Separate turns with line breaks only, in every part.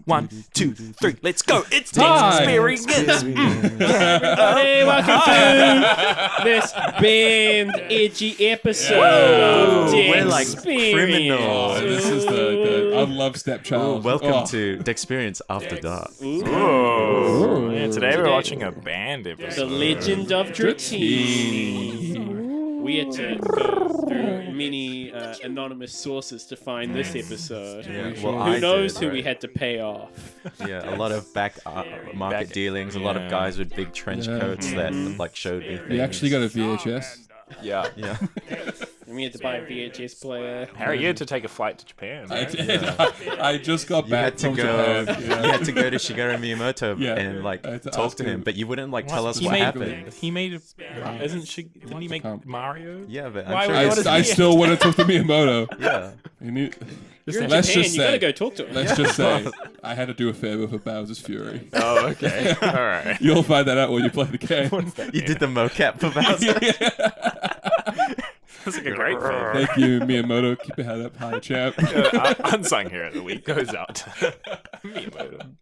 One, two, three, let's go. It's Dexperience.
Hey, welcome to this band edgy episode.
We're like
Dexperience.
criminals.
This is the unloved stepchild.
Welcome to Dexperience After Dark.
Ooh.
Yeah, today we're watching a band episode.
The Legend of Dratini. We had to go through many anonymous sources to find this episode.
Yeah,
Who knows who we had to pay off?
Yeah, a lot of market dealings, a lot of guys with big trench coats that like showed me things.
We actually got a VHS.
Yeah.
Yeah.
And we had to buy a VHS player.
Harry, you had to take a flight to Japan.
I
Right?
did. I just got
You
back
had to
from
go.
Japan.
You had to go to Shigeru Miyamoto
Yeah.
and like
I had to
talk
ask
to him,
him.
but you wouldn't like tell us
He
what
made-
happened.
He made. Didn't he make
Come.
Mario?
Yeah, but
Why
I'm
would
sure.
you go to
I still want to talk to Miyamoto.
Yeah.
You need,
You're in
let's
Japan,
just
you gotta
say,
go talk to him.
let's just say, I had to do a favor for Bowser's Fury.
Oh, okay. All right.
You'll find that out when you play the game.
You did the mocap for Bowser.
That's like a great film.
Thank you, Miyamoto. Keep your head up high, champ.
Unsung Hero of the Week goes out to Miyamoto.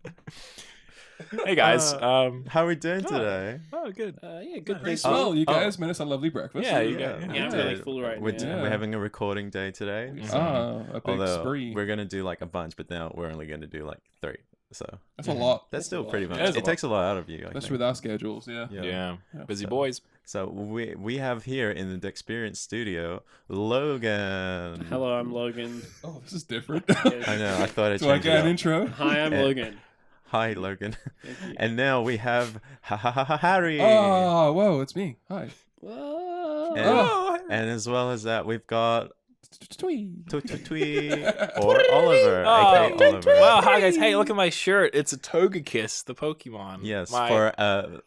Hey guys.
How are we doing today?
Oh, good.
Yeah, good
Very
place.
swell. You guys made us a lovely breakfast.
Yeah, you
Yeah.
got.
Yeah, I'm really full right
We're,
now.
we're having a recording day today.
Ah, a big
Although
spree.
we're gonna do like a bunch, but now we're only gonna do like 3. So
That's a lot.
that's still pretty much.
That is a
It takes a lot out of you. I
Especially
think.
with our schedules, yeah.
Yeah. Busy
So-
boys.
So we have here in the Dexperience studio Logan.
Hello, I'm Logan.
Oh, this is different.
I know. I thought I'd
Do I
change
get
it
an
up.
intro?
Hi, I'm
Eh.
Logan.
Hi, Logan.
Thank you.
And now we have Harry.
Oh, whoa, it's me. Hi.
Whoa.
And as well as that, we've got
Twee.
Twee or Oliver,
Oh,
aka Oliver.
Wow, hi guys. Hey, look at my shirt. It's a Toga Kiss, the Pokemon.
Yes,
My-
for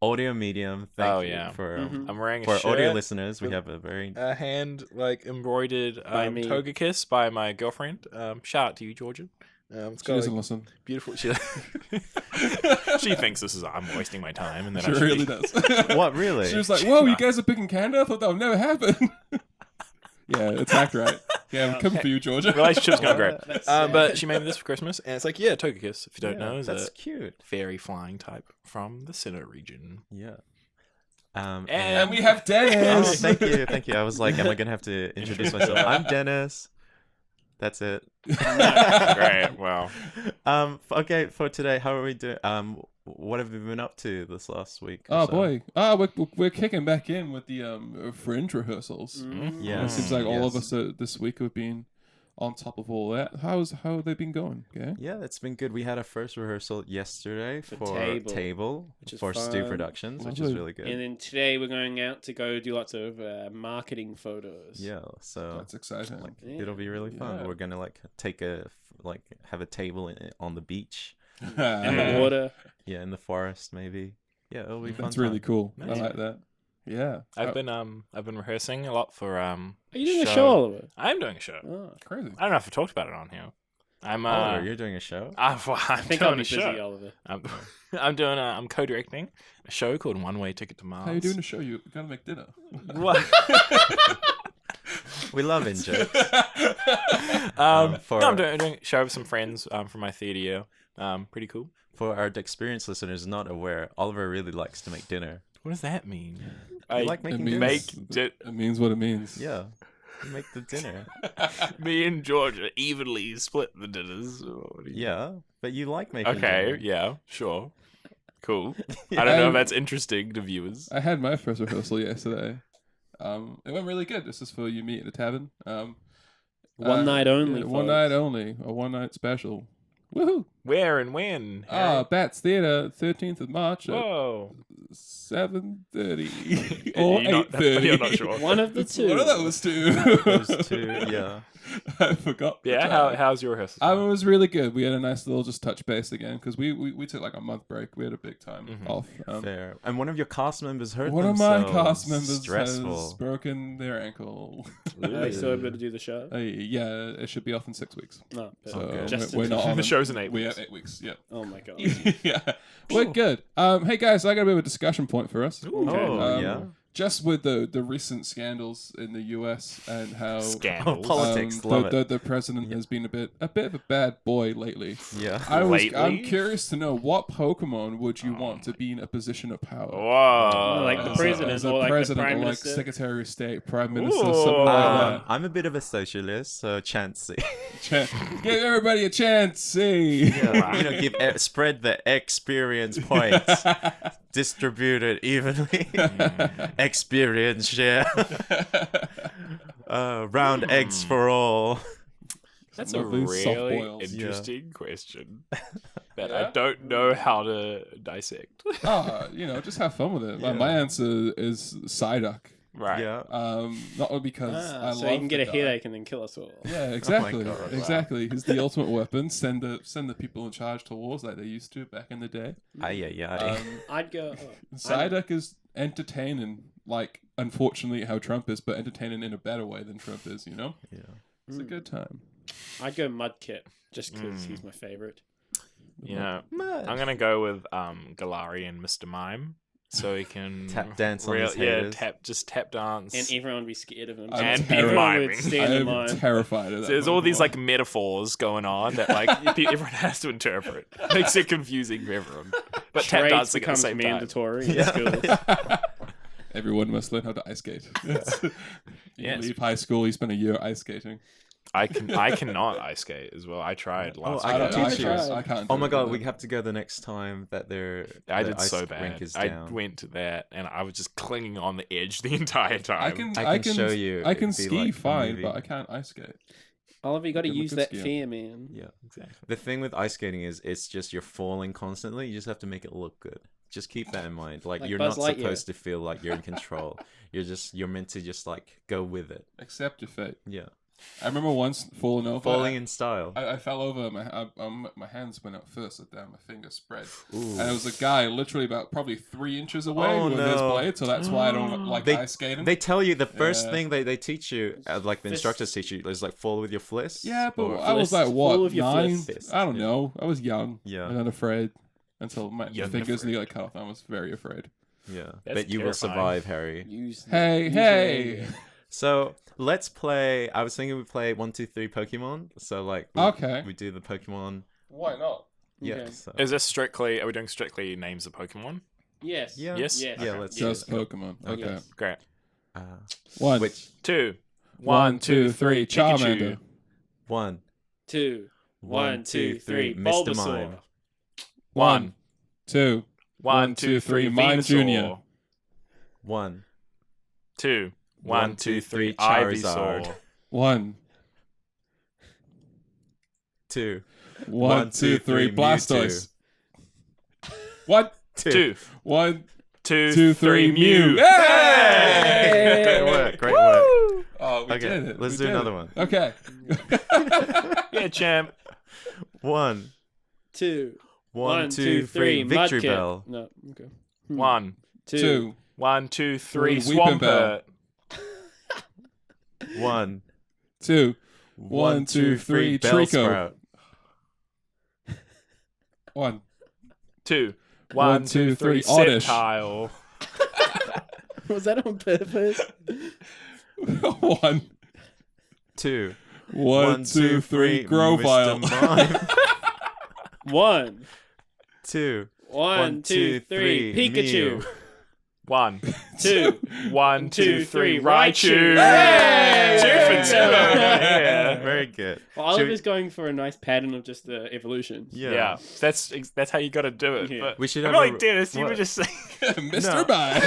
audio medium. Thank you
yeah.
for
I'm wearing a
for
shirt.
audio listeners. We have a very
A hand like embroidered
By me.
Toga Kiss by my girlfriend. Shout out to you, Georgia. It's
She
got
doesn't
like,
listen.
beautiful. She thinks this is I'm wasting my time, and then
She
I should
really
be-
does.
what really?
She was like, whoa, you guys are picking Canada? I thought that would never happen. Yeah, it's accurate. Yeah, I'm coming for you, Georgia.
Relationship's going great.
That's
But she made me this for Christmas, and it's like, yeah, Toga Kiss. If you don't know, is
that's
a
cute.
fairy flying type from the Sinnoh region.
Yeah.
And we have
Oh,
Dennis.
thank you. I was like, am I gonna have to introduce myself? I'm Dennis. That's it.
Great. Wow.
Okay, for today, how are we doing? What have you been up to this last week? or
Oh
so?
boy, we're kicking back in with the fringe rehearsals.
Yeah.
It seems like all of
Yes.
us this week have been on top of all that. How have they been going? Yeah.
Yeah, it's been good. We had our first rehearsal yesterday for
Table, which is
for Stu
fun.
Productions, which is
Lovely.
really good.
And then today we're going out to go do lots of marketing photos.
Yeah, so
That's exciting.
like
Yeah.
it'll be really fun.
Yeah.
We're gonna like have a table on the beach.
And the water.
Yeah, in the forest maybe. Yeah, it'll be fun.
That's really
time.
cool.
Nice.
I like that. Yeah.
I've been rehearsing a lot for
Are you doing a show, Oliver?
I'm doing a show.
Oh.
Crazy.
I don't know if I talked about it on here. I'm
Oliver, you're doing a show.
I'm
I think I'll
doing
be
a
busy,
show.
Oliver.
I'm co-directing a show called One Way Ticket to Mars.
How you doing the show? You gotta make dinner.
What?
We love in jokes.
No, I'm doing a show with some friends from my theater year. Pretty cool.
For our Dexperience listeners not aware, Oliver really likes to make dinner.
What does that mean?
You like making dinner?
It means what it means.
Yeah. You make the dinner.
Me and Georgia evenly split the dinners. What do you-
Yeah, but you like making
Okay.
dinner.
Yeah. Sure. Cool. I don't know if that's interesting to viewers.
I had my first rehearsal yesterday. It went really good. This is for you meet at a tavern.
One night only.
Yeah, one
folks.
night only. A one night special. Woohoo!
Where and when? Harry?
Bats Theatre, 13th of March at
Whoa.
7:30 or
You're not-
8:30.
You're not sure.
One of the two.
One of those two.
Those two, yeah.
I forgot. the
Yeah.
time.
How's your rehearsal?
It was really good. We had a nice little just touch base again because we took like a month break. We had a big time off.
Fair. And one of your cast members hurt
One of my
themselves.
cast members has
Stressful.
broken their ankle.
Are you still able to do the show?
Yeah, it should be off in 6 weeks.
No.
So
Okay.
Just
we're not on
the
it.
show's in April.
weeks?
Yeah, 8 weeks. Yeah.
Oh my god.
Yeah. We're good. Hey guys, I got a bit of a discussion point for us.
Oh, yeah.
Just with the recent scandals in the US and how
Scandals.
Politics, love it.
the president has been a bit of a bad boy lately.
Yeah.
Lately?
I'm curious to know, what Pokemon would you want to be in a position of power?
Whoa.
Like the
As
president,
a
or like the
president,
prime
or like
minister.
Secretary of State, Prime Minister,
Ooh.
something like
I'm a bit of a socialist, so Chansey.
that. Give everybody a chance, see.
Spread the experience points, distribute it evenly. Experience share. Round eggs for all.
That's a
Lovely soft
really
boils.
interesting question that
Yeah?
I don't know how to dissect.
Just have fun with it.
Yeah.
My answer is Psyduck.
Right.
Yeah.
Not only because I
so
love
you can get
the
a
guy.
headache and then kill us all.
Yeah, exactly.
God, wow.
Exactly. He's the ultimate weapon. Send the people in charge to wars like they used to back in the day.
Aye.
I'd go.
Psyduck is entertaining, like, unfortunately how Trump is, but entertaining in a better way than Trump is, you know?
Yeah.
It's a good time.
I'd go Mudkip just because he's my favorite.
You know, I'm gonna go with Galarian Mr. Mime, so he can
Tap dance on his haters.
tap dance.
And everyone would be scared of him.
I'm
And be
everyone
miming.
would
I
stand in
am
line.
terrified of that.
So there's all these
Pokemon.
like metaphors going on that like everyone has to interpret. Makes it confusing for everyone. But tap
Trades
dancing at the
becomes
same time.
mandatory in schools.
Everyone must learn how to ice skate. You
Yes.
leave high school, you spend a year ice skating.
I cannot ice skate as well. I tried last
I
year.
can teach you.
I can't.
Oh
do
my
it
god,
either.
we have to go the next time that the
did
ice
so
rink
bad.
is
I
down.
went to that and I was just clinging on the edge the entire time.
I can show you.
I can
It'd be
ski
like a
fine,
movie.
but I can't ice skate.
Oliver, you got to
Good
use
looking
that
skier.
fear, man.
Yeah.
Exactly.
The thing with ice skating is it's just you're falling constantly. You just have to make it look good. Just keep that in mind. Like you're
Buzz
not
Lightyear.
supposed to feel like you're in control. You're meant to just like go with it.
Accept your fate.
Yeah.
I remember once falling over.
Falling in style.
I fell over. My hands went out first, so down my finger spread,
Ooh.
and there was a guy literally about probably 3 inches away
Oh,
with his
no.
blade. So that's why I don't like
They-
ice skating.
They tell you the first
Yeah.
thing they teach you, like the
Fist.
instructors teach you, is like fall with your fists.
yeah, but
or-
I was
Fist.
like what,
Full of your
9?
fist.
I don't
Yeah.
know. I was young.
Yeah.
and unafraid until my
Young
fingers
afraid.
nearly cut off. I was very afraid.
Yeah.
That's
But you will
terrifying.
survive, Harry.
Use
Hey,
use
hey.
your anger.
So let's play. I was thinking we play 1, 2, 3 Pokemon. So like,
Okay.
we do the Pokemon.
Why not?
Yeah.
Okay.
So.
Is this strictly? Are we doing strictly names of Pokemon?
Yes.
Yeah.
Yes?
Yes.
Yeah.
Okay.
Let's
Just
do it.
Pokemon. Okay.
Yes.
Great.
One.
Which
2,
1, 2, 3.
Pikachu.
Charmander.
1,
2, 1, 2, 3.
Mr.
Bulbasaur.
Mime.
1,
2.
1, 2, 3.
Mime
Venusaur.
Junior.
1,
2, 1, 2, 3.
Charizard.
Ivysaur.
1.
2,
1, 2, 3. Blastoise. What?
2,
1,
2,
2,
3.
3. Mew.
Mew.
Hey!
Great work. Great work.
Oh, we
Okay,
did it.
let's
we
do
did
another
it.
one.
Okay.
Yeah, champ.
1,
2,
1, 2, 3. Victory
Mudkip.
Bell.
No. Okay.
1,
2.
1, 2, 3.
Weeping Bell.
Swampert.
1,
2.
1, 2, 3.
Trico.
Bellsprout.
1.
2,
1,
1,
2,
2, 3.
3. Oddish.
Sceptile.
Was that on purpose?
1.
2,
1, 2, 3. Grovyle.
Mr. Mime.
1,
2,
1, 2, 3. Pikachu.
Mew.
1,
2,
1, 2, 3.
Raichu.
Raichu.
Hey!
2 for 2. Yeah.
Very good.
Well,
Should
Oliver's going for a nice pattern of just the evolution.
Yeah, that's how you got to do it.
Yeah.
But
We should
I'm
have
like
a-
Dennis. You
what?
were just saying,
Mr. Mime.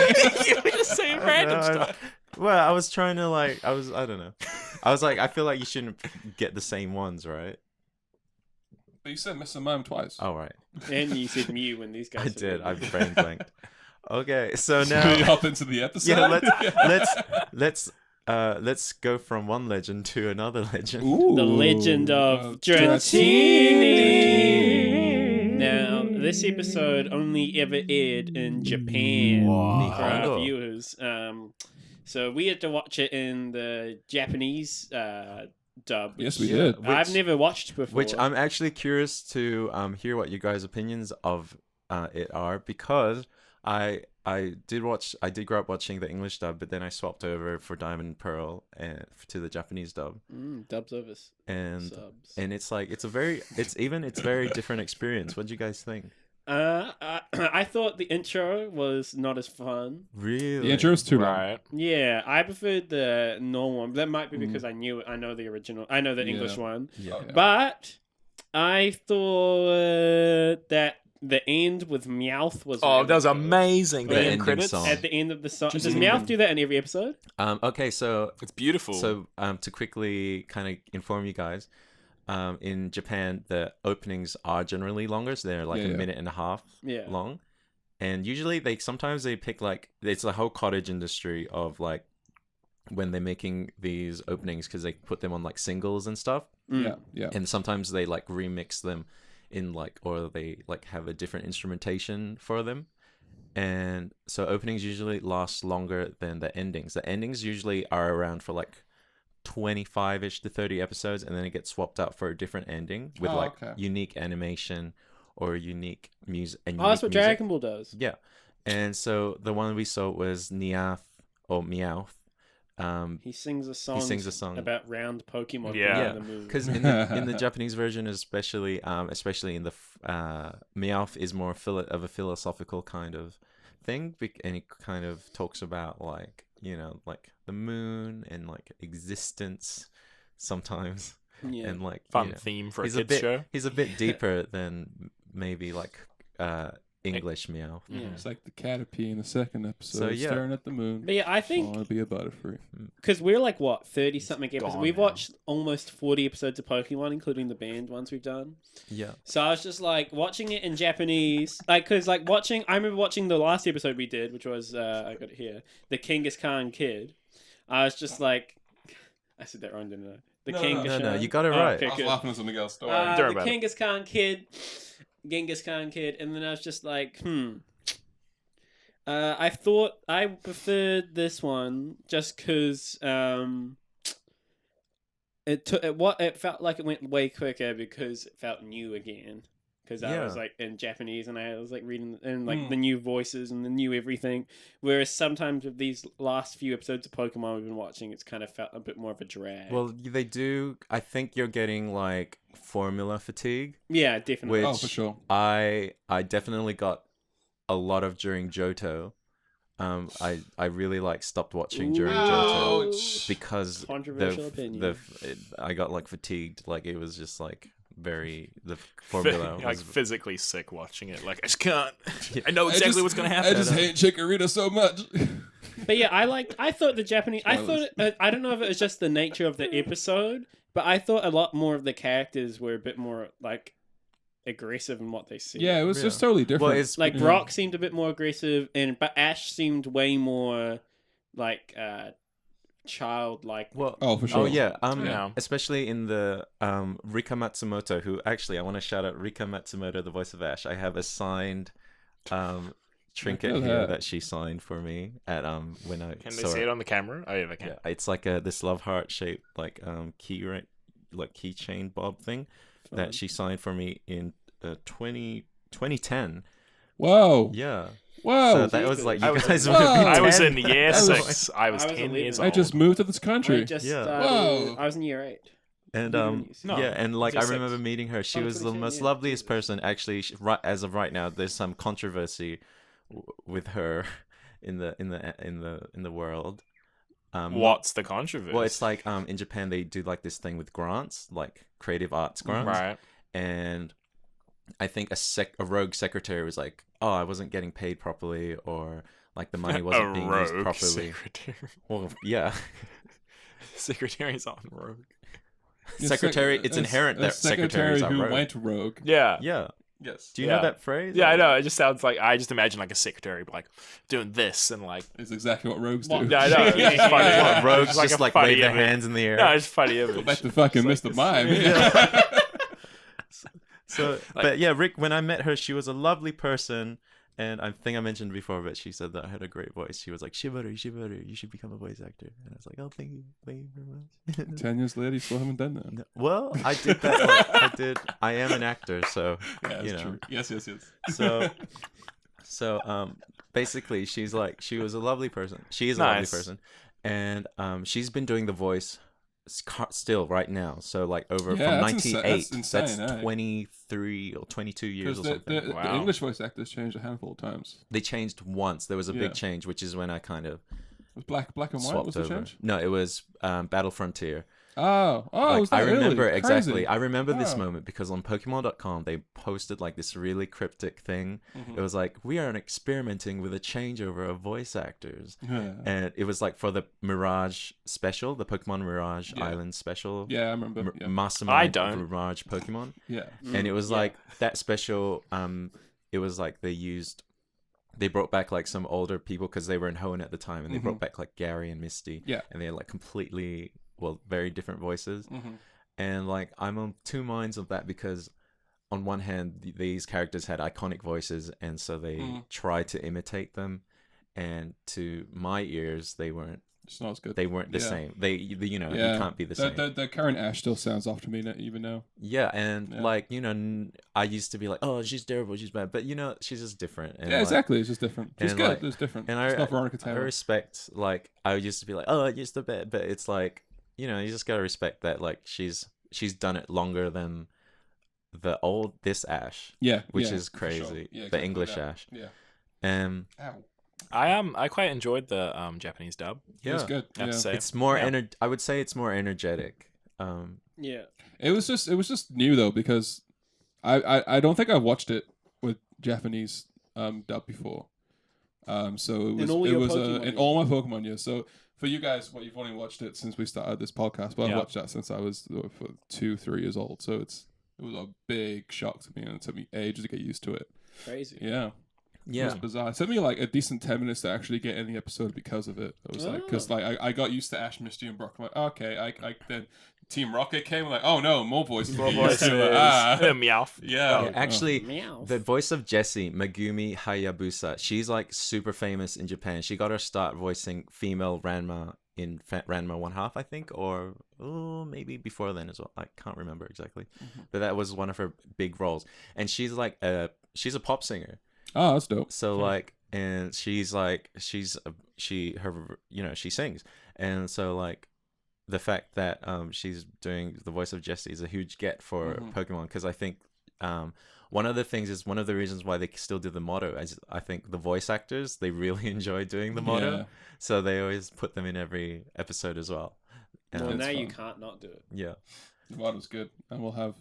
you were just saying random
No,
stuff.
Well, I was trying to I don't know. I was like, I feel like you shouldn't get the same ones, right?
But you said Mr. Mime twice.
Oh, right.
And you said Mew when these guys
I
said
did.
Mew.
I brain blanked. Okay, so
we
now,
hop into the episode.
yeah, let's go from one legend to another legend.
Ooh.
The Legend of Dratini. Now, this episode only ever aired in Japan for our
Nihongo.
viewers. So we had to watch it in the Japanese dub.
Yes, we
which
did.
I've never watched before.
Which I'm actually curious to hear what you guys' opinions of it are, because I did grow up watching the English dub, but then I swapped over for Diamond and Pearl and to the Japanese dub.
Dub service.
And
Subs.
it's like it's a very different experience. What do you guys think?
I thought the intro was not as fun.
Really?
The intro's too long.
Right.
Yeah, I preferred the normal one. That might be because I know the original. I know the English one.
Yeah.
But I thought that the end with Meowth was
Oh,
really
that was
good.
amazing.
The
The
ending
end credits.
song.
At the end of the song.
Just
Does
in-
Meowth do that in every episode?
Okay, so
It's beautiful.
to quickly kind of inform you guys, in Japan the openings are generally longer, so they're like a minute and a half
Yeah.
long, and usually they pick like it's a whole cottage industry of like when they're making these openings, because they put them on like singles and stuff,
Yeah.
and sometimes they like remix them in like, or they like have a different instrumentation for them. And so openings usually last longer than the endings. The endings usually are around for like 25-ish to 30 episodes, and then it gets swapped out for a different ending with unique animation or unique music.
Oh, that's what Dragon Ball does.
Yeah. And so the one we saw was Meowth.
He sings a song. About round Pokemon.
Yeah.
in the movie.
Because in the Japanese version, especially in the Meowth is more of a philosophical kind of thing, and he kind of talks about like, you know, like the moon and like existence sometimes,
Yeah.
and like
Fun theme for a
he's
kids show.
He's a bit deeper than maybe like English Meowth.
Yeah.
It's like the Caterpie in the second episode,
So, yeah.
staring at the moon.
But yeah, I
I
think
want to be a butterfree.
because we're like what 30-something episodes.
gone
We've
now.
watched almost 40 episodes of Pokemon, including the banned ones we've done.
Yeah.
So I was just like watching it in Japanese, like because like watching. I remember watching the last episode we did, which was I got it here, the Genghis Khan kid. I was just like, I said that wrong, didn't I? The
No,
Genghis
no,
Khan.
you got it right.
Okay,
I was
good.
laughing at something else. Don't
Don't worry
The
about it.
Genghis Khan kid, and then I was just like, I thought I preferred this one just because it felt like it went way quicker because it felt new again. Because I was
Yeah.
like in Japanese and I was like reading and like the new voices and the new everything. Whereas sometimes with these last few episodes of Pokemon we've been watching, it's kind of felt a bit more of a drag.
Well, they do. I think you're getting like formula fatigue,
yeah, definitely.
which
Oh, for sure.
I definitely got a lot of during Johto. I really like stopped watching during Johto
Ouch.
because
Controversial opinion.
I got like fatigued. Like it was just like the formula
like
was
physically sick watching it. Like I just can't. I know
I
exactly
just-
what's gonna
I
happen.
just hate Chikorita so much.
But yeah, I thought the Japanese. I
Spoilers.
thought I don't know if it was just the nature of the episode, but I thought a lot more of the characters were a bit more like aggressive in what they said.
Yeah, it was
Yeah.
just totally different.
well, it's
Like
Yeah.
Brock seemed a bit more aggressive, but Ash seemed way more like childlike.
well.
Oh, for sure.
Oh yeah,
Yeah.
especially in the Rika Matsumoto, who actually I want to shout out Rika Matsumoto, the voice of Ash. I have a signed trinket
Look at
here
that.
that she signed for me at when I
Can they
saw
see
her.
it on the camera? Oh yeah, they can.
Yeah, it's like this love heart shaped like keychain bob thing that she signed for me in 2010.
Whoa.
Yeah.
Whoa.
So that was like you
I was-
guys
Whoa.
would have been
I was
10.
in year
That was-
6. I was
I was
10 years
11.
old.
I just moved to this
I
country.
just
Yeah.
started,
Whoa.
I was in year 8.
And
No,
yeah, and like I
year
remember
6.
meeting her. She
Oh,
was the
2010,
most
yeah.
loveliest person. Actually, right as of right now, there's some controversy with her in the world.
What's the controversy?
Well, it's like in Japan they do like this thing with grants, like creative arts grants,
right.
and I think a rogue secretary was like, "Oh, I wasn't getting paid properly, or like the money wasn't being used properly."
secretary.
Well, yeah,
Secretary's on rogue.
secretary. It's inherent that
secretary
secretaries are
who
rogue.
went rogue.
Yeah.
Yeah.
Yes.
Do you
Yeah.
know that phrase?
Yeah, I know. It just sounds like I just imagine like a secretary like doing this and like.
It's exactly what rogues do.
What?
No, I know. It's just funny.
Yeah.
It's
Rogues
like
just
a
like
funny
wave their
image.
hands in the air.
No, it's funny image.
Back to fucking
It's
Mr.
like
Mime.
this-
So, but yeah, Rick, when I met her, she was a lovely person, And I think I mentioned before, but she said that I had a great voice. She was like, Shibaru, Shibaru, you should become a voice actor. And I was like, oh, thank you very much.
10 years later, you still haven't done that.
No, well, I did that. I am an actor, so
Yeah, that's
you know.
true. Yes.
So basically, she was a lovely person. She is a
Nice.
lovely person, and she's been doing the voice still right now. So like over
Yeah,
from
that's
98.
insane,
That's
eh?
23 or 22 years
Because
or something.
the
Wow.
English voice actors changed a handful of times.
They changed once. There was a
Yeah.
big change, which is when I kind of
It was black and white
swapped
was the
over.
change?
No, it was Battle Frontier.
Oh,
Like,
was that
I remember
early?
exactly.
Crazy.
I remember this
Oh.
moment because on Pokemon.com they posted like this really cryptic thing.
Mhm.
It was like, we are experimenting with a changeover of voice actors,
Yeah.
and it was like for the Mirage special, the Pokemon Mirage
Yeah.
Island special.
Yeah, I remember. Yeah.
Mastermind
I don't.
of Mirage Pokemon.
Yeah.
And it was
Yeah.
like that special. It was like they brought back like some older people because they were in Hoenn at the time, and they brought back like Gary and Misty.
Yeah.
And they had like completely, very different voices.
Mhm.
And like I'm on two minds of that because on one hand these characters had iconic voices, and so they tried to imitate them, and to my ears they weren't
It's not as good.
the
Yeah.
same. You know,
Yeah.
you can't be the same.
The current Ash still sounds off to me even now.
Yeah, and
Yeah.
like, you know, I used to be like, oh, she's terrible, she's bad, but you know, she's just different. And
Yeah,
like,
exactly. It's just different. It's
and,
good.
like-
It's different.
and
It's not Veronica
I
Taylor.
respect, like, I used to be like, oh, you're the bad, but it's like, you know, you just gotta respect that, like, she's done it longer than this Ash,
Yeah.
which
yeah,
is
for sure.
crazy,
Yeah,
the
exactly
English
that.
Ash.
Yeah.
Ow.
I quite enjoyed the Japanese dub.
Yeah,
It's good.
I have
Yeah.
to say.
it's more
Yeah.
I would say it's more energetic.
Yeah.
It was just new though because I don't think I watched it with Japanese dub before. So it was
all your Pokemon
in
years.
all my Pokemon years. So for you guys, you've only watched it since we started this podcast, but I've
Yeah.
watched that since I was 2-3 years old. So it was a big shock to me, and it took me ages to get used to it.
Crazy.
Yeah. It was
Yeah,
bizarre. It took me like a decent 10 minutes to actually get in the episode because of it. I was like, because
Oh.
like I got used to Ash, Misty, and Brock. I'm like, okay, I then Team Rocket came. I'm like, oh no, more voices.
More
to get used
voices.
to. Like,
Meowth.
yeah.
Yeah, actually,
Meow.
the voice of Jessie, Megumi Hayabusa, she's like super famous in Japan. She got her start voicing female Ranma in Ranma 1/2, I think, or maybe before then as well. I can't remember exactly, but that was one of her big roles. And she's like she's a pop singer,
Oh, that's dope.
so like, and she sings, and so like. The fact that she's doing the voice of Jessie is a huge get for Pokemon, because I think one of the reasons why they still do the motto is I think the voice actors, they really enjoy doing the motto,
Yeah.
so they always put them in every episode as well.
Well,
That's
now you
fun.
can't not do it.
Yeah.
The mod was good, and we'll have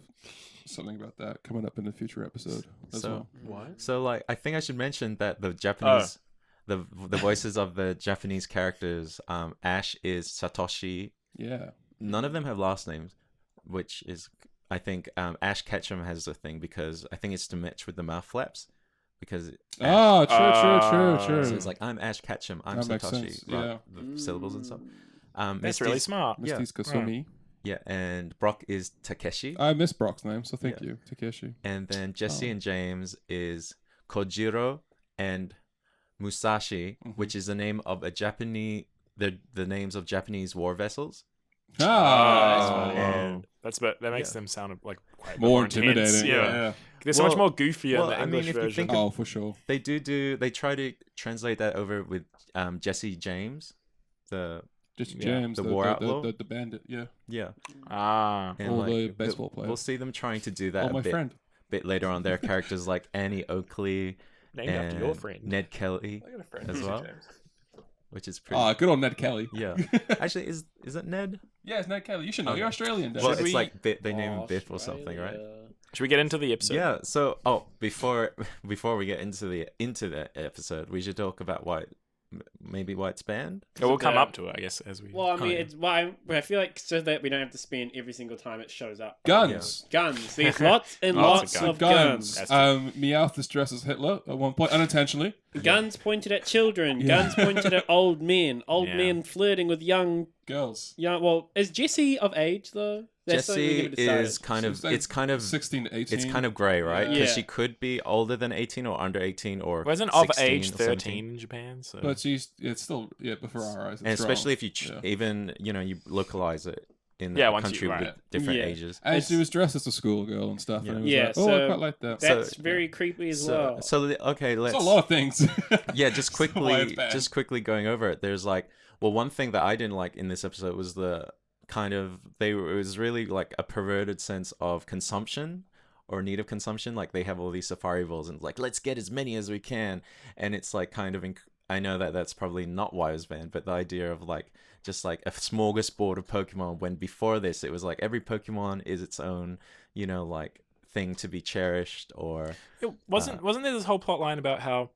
something about that coming up in a future episode as
So-
well.
What?
So like I think I should mention that the Japanese the voices of the Japanese characters, Ash is Satoshi.
Yeah.
None of them have last names, which is, I think, Ash Ketchum has a thing because I think it's to match with the mouth flaps, because
Oh,
so
true.
it's like, I'm Ash Ketchum, I'm
That makes
Satoshi,
sense,
right?
yeah.
The syllables and stuff.
That's
Misty's-
really smart.
yeah.
Misty's Kasumi.
Yeah, and Brock is Takeshi,
I missed Brock's name, so thank
Yeah.
you, Takeshi.
and then Jesse
Oh.
and James is Kojiro and Musashi,
Mhm.
which is the name of a Japanese, the names of Japanese war vessels.
Ah,
And-
That makes
Yeah.
them sound like quite
more
intense.
intimidating.
Yeah.
Yeah.
They're so much
Well-
more goofier
well,
in the
I mean,
English
if you
version.
think of-
Oh, for sure.
They they try to translate that over with Jesse James, the
Just
Yeah.
James,
The
the
war outlaw?
the bandit. Yeah.
yeah,
Ah.
and
All
like,
the baseball players.
We'll see them trying to do
Oh,
that
my
a bit,
friend.
bit later on. There are characters like Annie Oakley
Named after your
and
friend.
Ned Kelly,
I got a friend
as
who's
well.
James.
which is pretty.
Ah, good old Ned Kelly.
Yeah, actually, is it Ned?
Yeah, it's Ned Kelly. You should know.
Okay.
You're Australian, Dad.
Well,
Should
it's
we-
like they name him Biff or something, right?
Should we get into the episode?
Yeah. So, before we get into the episode, we should talk about maybe why it's banned.
Yeah, we'll come
the-
up to it, I guess, as we.
Well, I mean,
yeah.
it's why I feel like so that we don't have to spend every single time it shows up.
Guns.
Guns. There's lots and
Lots
lots
of
of
Guns.
guns.
That's
Meowth dresses Hitler at one point unintentionally.
Guns pointed at children.
Yeah.
Guns pointed at old men. Old
Yeah.
men flirting with young.
Girls.
Well, is Jesse of age though? That's something we
Jesse
haven't decided.
is kind of
She's like
it's kind of
16 to 18.
it's kind of grey, right? Because
Yeah.
she could be older than 18 or under 18 or
Wasn't of
16
age
or 17.
13 in Japan, so.
But it's still, before our eyes. It's
And especially
wrong.
if you
Yeah.
even you localize it in
Yeah,
a
once you-
country
right.
with different
Yeah.
ages.
And
It's-
she was dressed as a schoolgirl and stuff. And it was
Yeah,
like, I
so
quite like that.
That's
So-
very creepy as
So,
well.
okay, let's
It's a lot of things.
yeah, just
That's why it's
quickly,
bad.
just quickly going over it. There's one thing that I didn't like in this episode was the kind of it was really like a perverted sense of consumption or need of consumption. Like they have all these safari-villes and like let's get as many as we can, and it's like kind of I know that that's probably not why it was banned, but the idea of like just like a smorgasbord of Pokemon when before this it was like every Pokemon is its own like thing to be cherished or
It wasn't there this whole plot line about how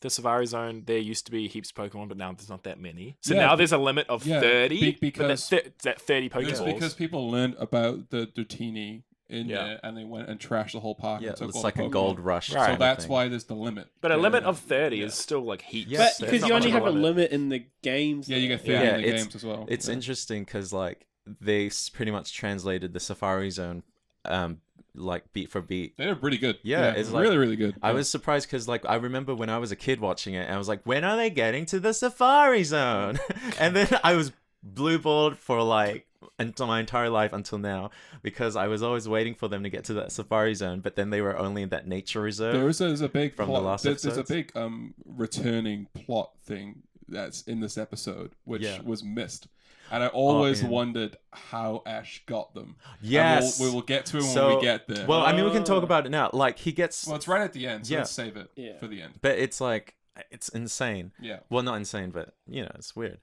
the Safari Zone, there used to be heaps of Pokemon, but now there's not that many. So
Yeah,
now there's a limit of
yeah,
30,
because-
but that 30
It's
Pokeballs.
because people learned about the Dratini in
Yeah.
there, and they went and trashed the whole park.
yeah,
and took
it's
all
like
the
a
Pokemon.
gold rush.
Right.
So
sort of
that's
thing.
why there's the limit.
But a limit
Yeah.
of 30
Yeah.
is still like heaps.
Yeah.
But
That's
because
not
you
much
only
of
have a limit in the games.
Yeah, you get 30
Yeah,
in the
it's-
games as well.
It's
Yeah.
interesting because like they pretty much translated the Safari Zone, like beat for beat.
They're pretty good.
Yeah, it's like-
really, really good.
I
Yeah.
was surprised because like I remember when I was a kid watching it, and I was like, when are they getting to the Safari Zone? And then I was blue balled for like until my entire life until now because I was always waiting for them to get to that Safari Zone, but then they were only in that nature reserve.
There's a big
from the
plot.
last
There's a
episodes.
big returning plot thing that's in this episode, which
Yeah.
was missed. And I always
yeah.
wondered how Ash got them. And
Yes.
we will get to it when
So-
we get there.
Well, I mean, we can talk
Oh.
about it now. Like he gets,
Well, it's right at the end, so
Yeah.
let's save it
Yeah.
for the end.
but it's like it's insane.
Yeah.
Well, not insane, but it's weird.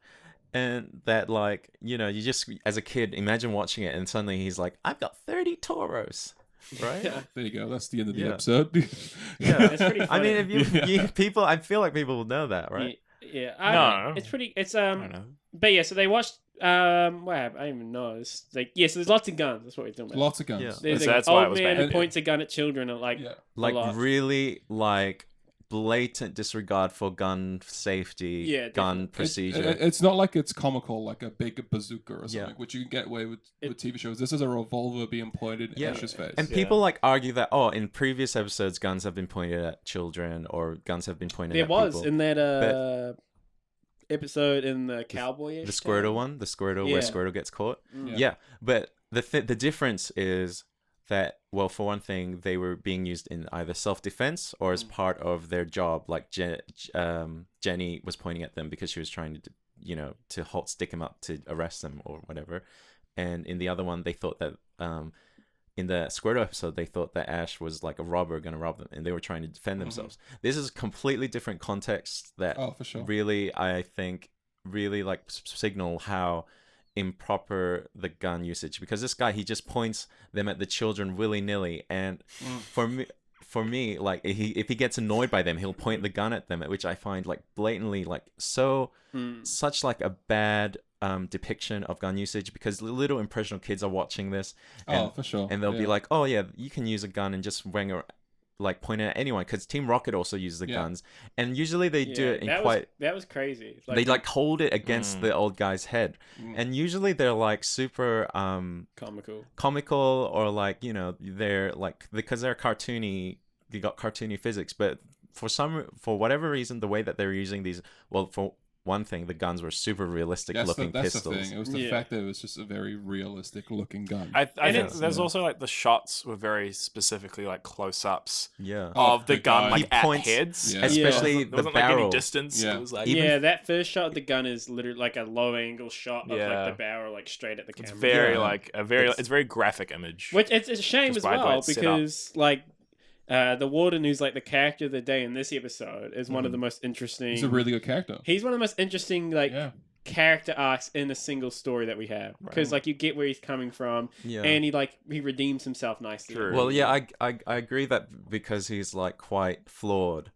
And that like, you just as a kid imagine watching it and suddenly he's like, I've got 30 Tauros, right?
Yeah.
There you go. That's the end of the
Yeah.
episode.
Yeah.
It's pretty
I
funny.
mean, if
Yeah.
you people, I feel like people will know that, right?
Yeah.
No.
It's pretty. It's
I don't know.
But yeah, so they watched. What happened? I don't even know. It's like so there's lots of guns. That's what we're talking about.
Lots of guns.
Yeah.
There's
So
an
that's why it
old
was
man who
banned.
points a gun at children and like
Yeah.
Like
lot.
really like blatant disregard for gun safety,
Yeah,
gun
definitely.
procedure.
It's not like it's comical, like a big bazooka or something,
Yeah.
which you can get away with
It-
TV shows. This is a revolver being pointed in
Yeah.
Ash's face.
And
Yeah.
people like argue that in previous episodes guns have been pointed at children or guns have been pointed
there
at
was
people.
in that episode in the cowboy.
The Squirtle one, the Squirtle where
Yeah.
Squirtle gets caught.
Mm.
Yeah, but the difference is that, well, for one thing, they were being used in either self-defense or as part of their job. Like Jenny was pointing at them because she was trying to, to stick him up to arrest them or whatever. And in the other one, they thought that, in the Squirtle episode, they thought that Ash was like a robber going to rob them, and they were trying to defend themselves. This is a completely different context that
Oh, for sure.
really, I think, really like signal how improper the gun usage, because this guy, he just points them at the children willy-nilly, and for me like if he gets annoyed by them, he'll point the gun at them, which I find like blatantly like such like a bad depiction of gun usage, because little impressionable kids are watching this and,
For sure.
and they'll be
Yeah.
like, oh yeah, you can use a gun and just point it at anyone, because Team Rocket also uses the
Yeah.
guns, and usually they do it in quite
that was crazy.
they like hold it against the old guy's head, and usually they're like super
comical.
or like they're like, because they're cartoony, they got cartoony physics, but for whatever reason the way that they're using these, well, for one thing, the guns were super realistic looking
that's
pistols.
the thing. It was the
Yeah.
fact that it was just a very realistic looking gun.
I
And
think
it's-
there's
yeah.
also like the shots were very specifically like close-ups
Yeah.
of the gun,
guy.
like
He
at
points-
heads.
Yeah.
especially
There
the
wasn't like any
barrel.
distance.
Yeah.
It was like
Even-
Yeah, that first shot of the gun is literally like a low angle shot of
Yeah.
like the barrel like straight at the camera.
it's very
Yeah.
like a very it's very graphic image.
Which it's a shame
Just
as
by the way
well,
it's set up.
because like the warden, who's like the character of the day in this episode, is one of the most interesting.
He's a really good character.
He's one of the most interesting like
Yeah.
character arcs in a single story that we have, because like you get where he's coming from,
Yeah.
and he redeems himself nicely.
True.
Well, yeah, I agree that because he's like quite flawed,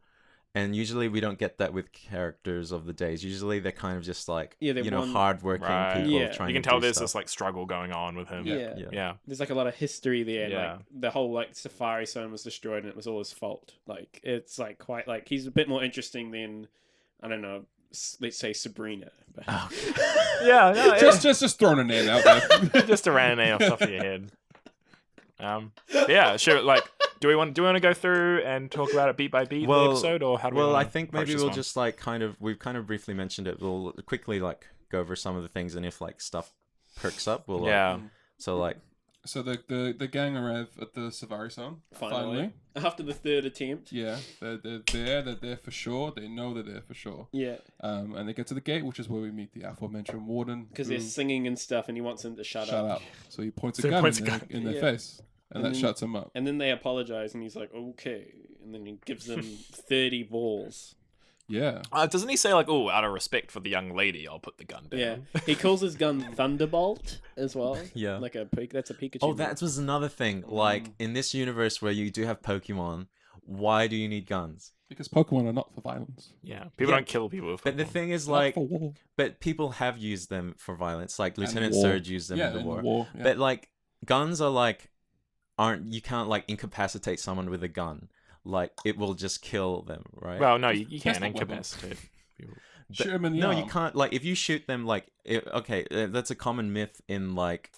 And usually we don't get that with characters of the days. Usually they're kind of just like,
Yeah, they're
hardworking
Right.
people
Yeah.
trying
You can
to
tell
do
there's
stuff.
this like struggle going on with him.
Yeah.
Yeah.
There's like a lot of history there.
Yeah.
Like the whole like Safari Zone was destroyed and it was all his fault. Like it's like quite like he's a bit more interesting than I don't know. Let's say Sabrina. But...
Oh,
Yeah, no,
Just throwing a name out there.
just a random name off the top of your head. Yeah, sure. Like, do we want to go through and talk about it beat by beat the episode, or how do we?
Well,
wanna
I think
approach
maybe
this
we'll
one?
just like we've kind of briefly mentioned it. We'll quickly like go over some of the things, and if like stuff perks up, we'll
Yeah.
So like
So the gang arrive at the Safari Zone.
Finally. After the third attempt.
Yeah, they're there. They're there for sure. They know they're there for sure.
Yeah.
And they get to the gate, which is where we meet the aforementioned warden.
Because
who-
they're singing and stuff, and he wants them to shut up.
So he points a
So he
gun
points
in,
a gun.
in their
Yeah.
face, and that
then-
shuts him up.
And then they apologize, and he's like, "Okay," and then he gives them 30 balls.
Yeah.
Doesn't he say like, "Oh, out of respect for the young lady, I'll put the gun down"?
Yeah, he calls his gun Thunderbolt as well.
Yeah.
like that's a Pikachu.
oh,
move.
that was another thing. Like in this universe where you do have Pokemon, why do you need guns?
Because Pokemon are not for violence.
Yeah. People
Yeah.
don't kill people with
But the
Pokemon.
thing is,
Not
like,
for war.
but people have used them for violence. Like Lieutenant
war.
Surge used them
Yeah,
in the
in
war.
the war. Yeah.
But like guns are like you can't like incapacitate someone with a gun. Like it will just kill them, right?
Well, no, you
That's
can
not weapon.
incapacitate people.
Shoot him in the
no,
arm.
you can't. Like if you shoot them, like that's a common myth in like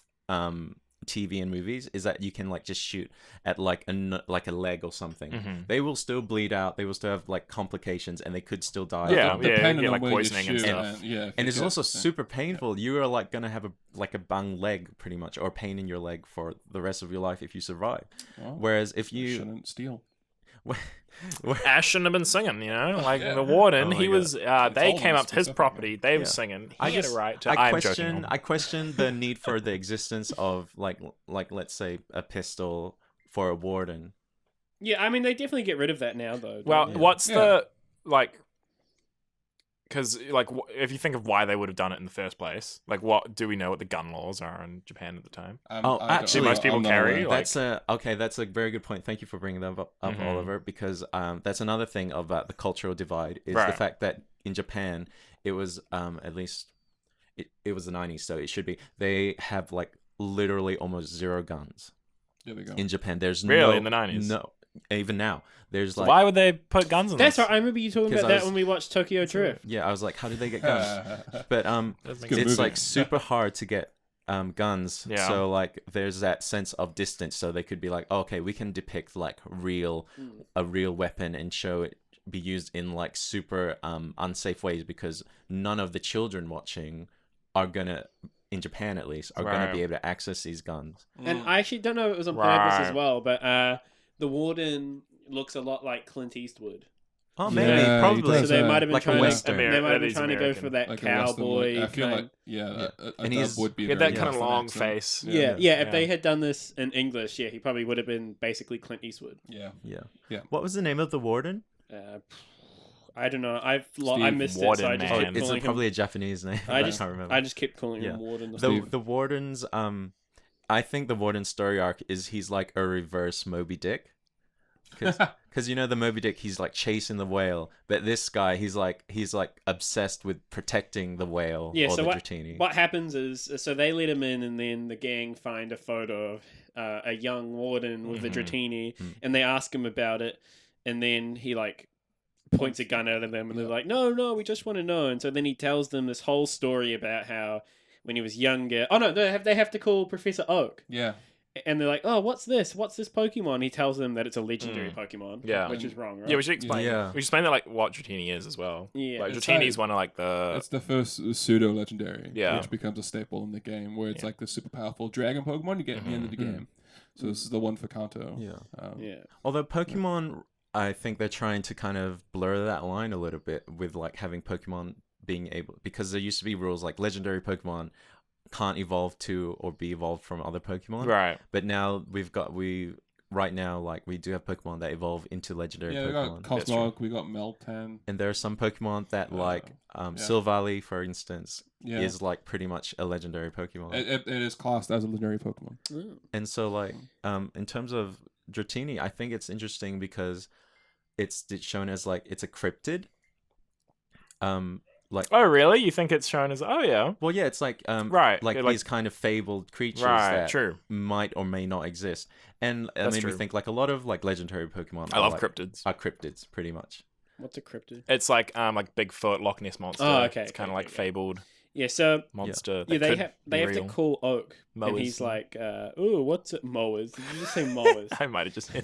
TV and movies is that you can like just shoot at like a leg or something.
Mhm.
They will still bleed out. They will still have like complications, and they could still die.
Yeah,
from it.
Depending
get,
on
like,
where you
poisoning and
shoot,
stuff.
if you
And it's
get-
also super painful. You are like gonna have a bung leg pretty much, or pain in your leg for the rest of your life if you survive.
Well,
Whereas if
you
you
shouldn't steal.
Ash shouldn't have been singing, you know? Like,
Yeah.
the warden,
Oh my
he
God.
was, they
told
came
him
up to his
specifically.
property, they were
Yeah.
singing. He
I
had
just-
a right to,
I
I'm joking.
question the need for the existence of like let's say a pistol for a warden.
Yeah, I mean they definitely get rid of that now though. don't
Well,
they?
what's
Yeah.
the, like, because, like, if you think of why they would have done it in the first place, like, what, do we know what the gun laws are in Japan at the time?
Oh,
I don't
actually,
know.
most people
I'm not
carry,
aware.
like-
That's a very good point. Thank you for bringing that up,
Mhm.
Oliver, because that's another thing about the cultural divide is the
Right.
fact that in Japan it was at least it was the 90s, so it should be they have like literally almost zero guns
There we go.
in Japan. There's
Really?
no,
In the 90s?
No, even now there's
So
like
why would they put guns in
That's
this?
right. I remember you talking
'Cause
about
I
that
was-
when we watched Tokyo Drift.
yeah, I was like, how did they get guns? But
Does make
Good
it's
movie.
like super hard to get guns.
Yeah.
So like there's that sense of distance. So they could be like, oh, okay, we can depict like a real weapon and show it be used in like super unsafe ways because none of the children watching are gonna in Japan at least are gonna
Right.
be able to access these guns.
And I actually don't know if it was on purpose as
Right.
well, but the warden looks a lot like Clint Eastwood.
Oh,
Yeah,
maybe,
he
probably.
does,
So they
yeah.
might have been
Like a
trying
Western.
to, they might have been
He's
trying to go
American.
for that
Like a Western look.
cowboy.
I feel
kind.
like a
And
dub
he's-
would be
He had
very
that kind of
Western
long
accent.
face.
Yeah, if
Yeah.
they had done this in English, yeah, he probably would have been basically Clint Eastwood.
Yeah.
Yeah.
Yeah.
What was the name of the warden?
I don't know. I
Steve
missed it,
Warden,
so I just
man.
kept
It's
calling
probably
him.
a Japanese name.
I
I
just
can't remember.
I just kept calling him
Yeah.
Warden. Or
the
something.
the warden's I think the warden's story arc is he's like a reverse Moby Dick, because you know the Moby Dick he's like chasing the whale, but this guy he's like obsessed with protecting the whale
Yeah,
or
so
the
what-
Dratini.
What happens is, so they let him in, and then the gang find a photo of a young warden with a Dratini, and they ask him about it, and then he like points a gun at them, and they're like, "No, we just want to know." And so then he tells them this whole story about how when he was younger. Oh no, they have to call Professor Oak,
Yeah.
and they're like, "Oh, what's this? What's this Pokemon?" He tells them that it's a legendary Pokemon,
Yeah.
which is wrong, right?
Yeah, we should explain.
Yeah.
We should explain that like what Dratini is as well.
Yeah.
like
It's
Dratini's one of like the
It's the first pseudo legendary,
Yeah.
which becomes a staple in the game, where it's
Yeah.
like the super powerful dragon Pokemon you get at the end of the game. So this is the one for Kanto.
Yeah.
yeah.
Although Pokemon, I think they're trying to kind of blur that line a little bit with like having Pokemon being able, because there used to be rules like legendary Pokemon can't evolve to or be evolved from other Pokemon.
right.
But now right now like we do have Pokemon that evolve into legendary
Yeah, we
Pokemon.
got Cosmog, we got Meltan.
And there are some Pokemon that like
yeah.
Silvally, for instance,
Yeah.
is like pretty much a legendary Pokemon.
It is classed as a legendary Pokemon.
Oh.
And so like in terms of Dratini, I think it's interesting because it's shown as like it's a cryptid. Like
Oh, really? You think it's shown as? Oh, yeah.
well, yeah, it's like
Right.
like
like
these kind of fabled creatures
Right,
that
true.
might or may not exist, and it
That's
made me
true.
think like a lot of like legendary Pokemon.
I love
like,
cryptids.
Are cryptids pretty much?
What's a cryptid?
It's like Bigfoot, Loch Ness monster.
Oh, okay,
It's kind of
okay,
like
okay.
fabled
Yeah, so
monster.
yeah,
that
they
could
have
be
they have to
real.
call Oak, and
Mowers.
he's like, "Ooh, what's it? Mowers? Did you just say mowers?"
I might have just hit.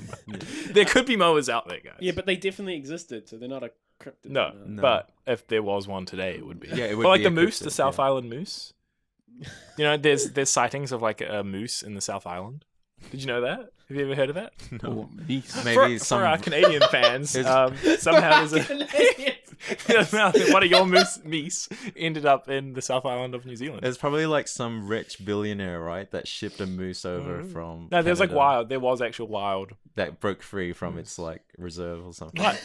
There could be mowers out there, guys.
Yeah, but they definitely existed, so they're not a cryptid.
No,
No.
but if there was one today, it would be.
Yeah, it would
Or like
be
the
a
moose,
cryptid,
the South
yeah.
Island moose. You know, there's sightings of like a moose in the South Island. Did you know that? Have you ever heard of that?
Oh, niece.
Maybe
for
some
our Canadian fans, somehow there's one of your meese ended up in the South Island of New Zealand.
There's probably like some rich billionaire, right, that shipped a moose over from.
No, there's like
Canada
wild. There was actual wild.
that broke free from its like reserve or something.
What?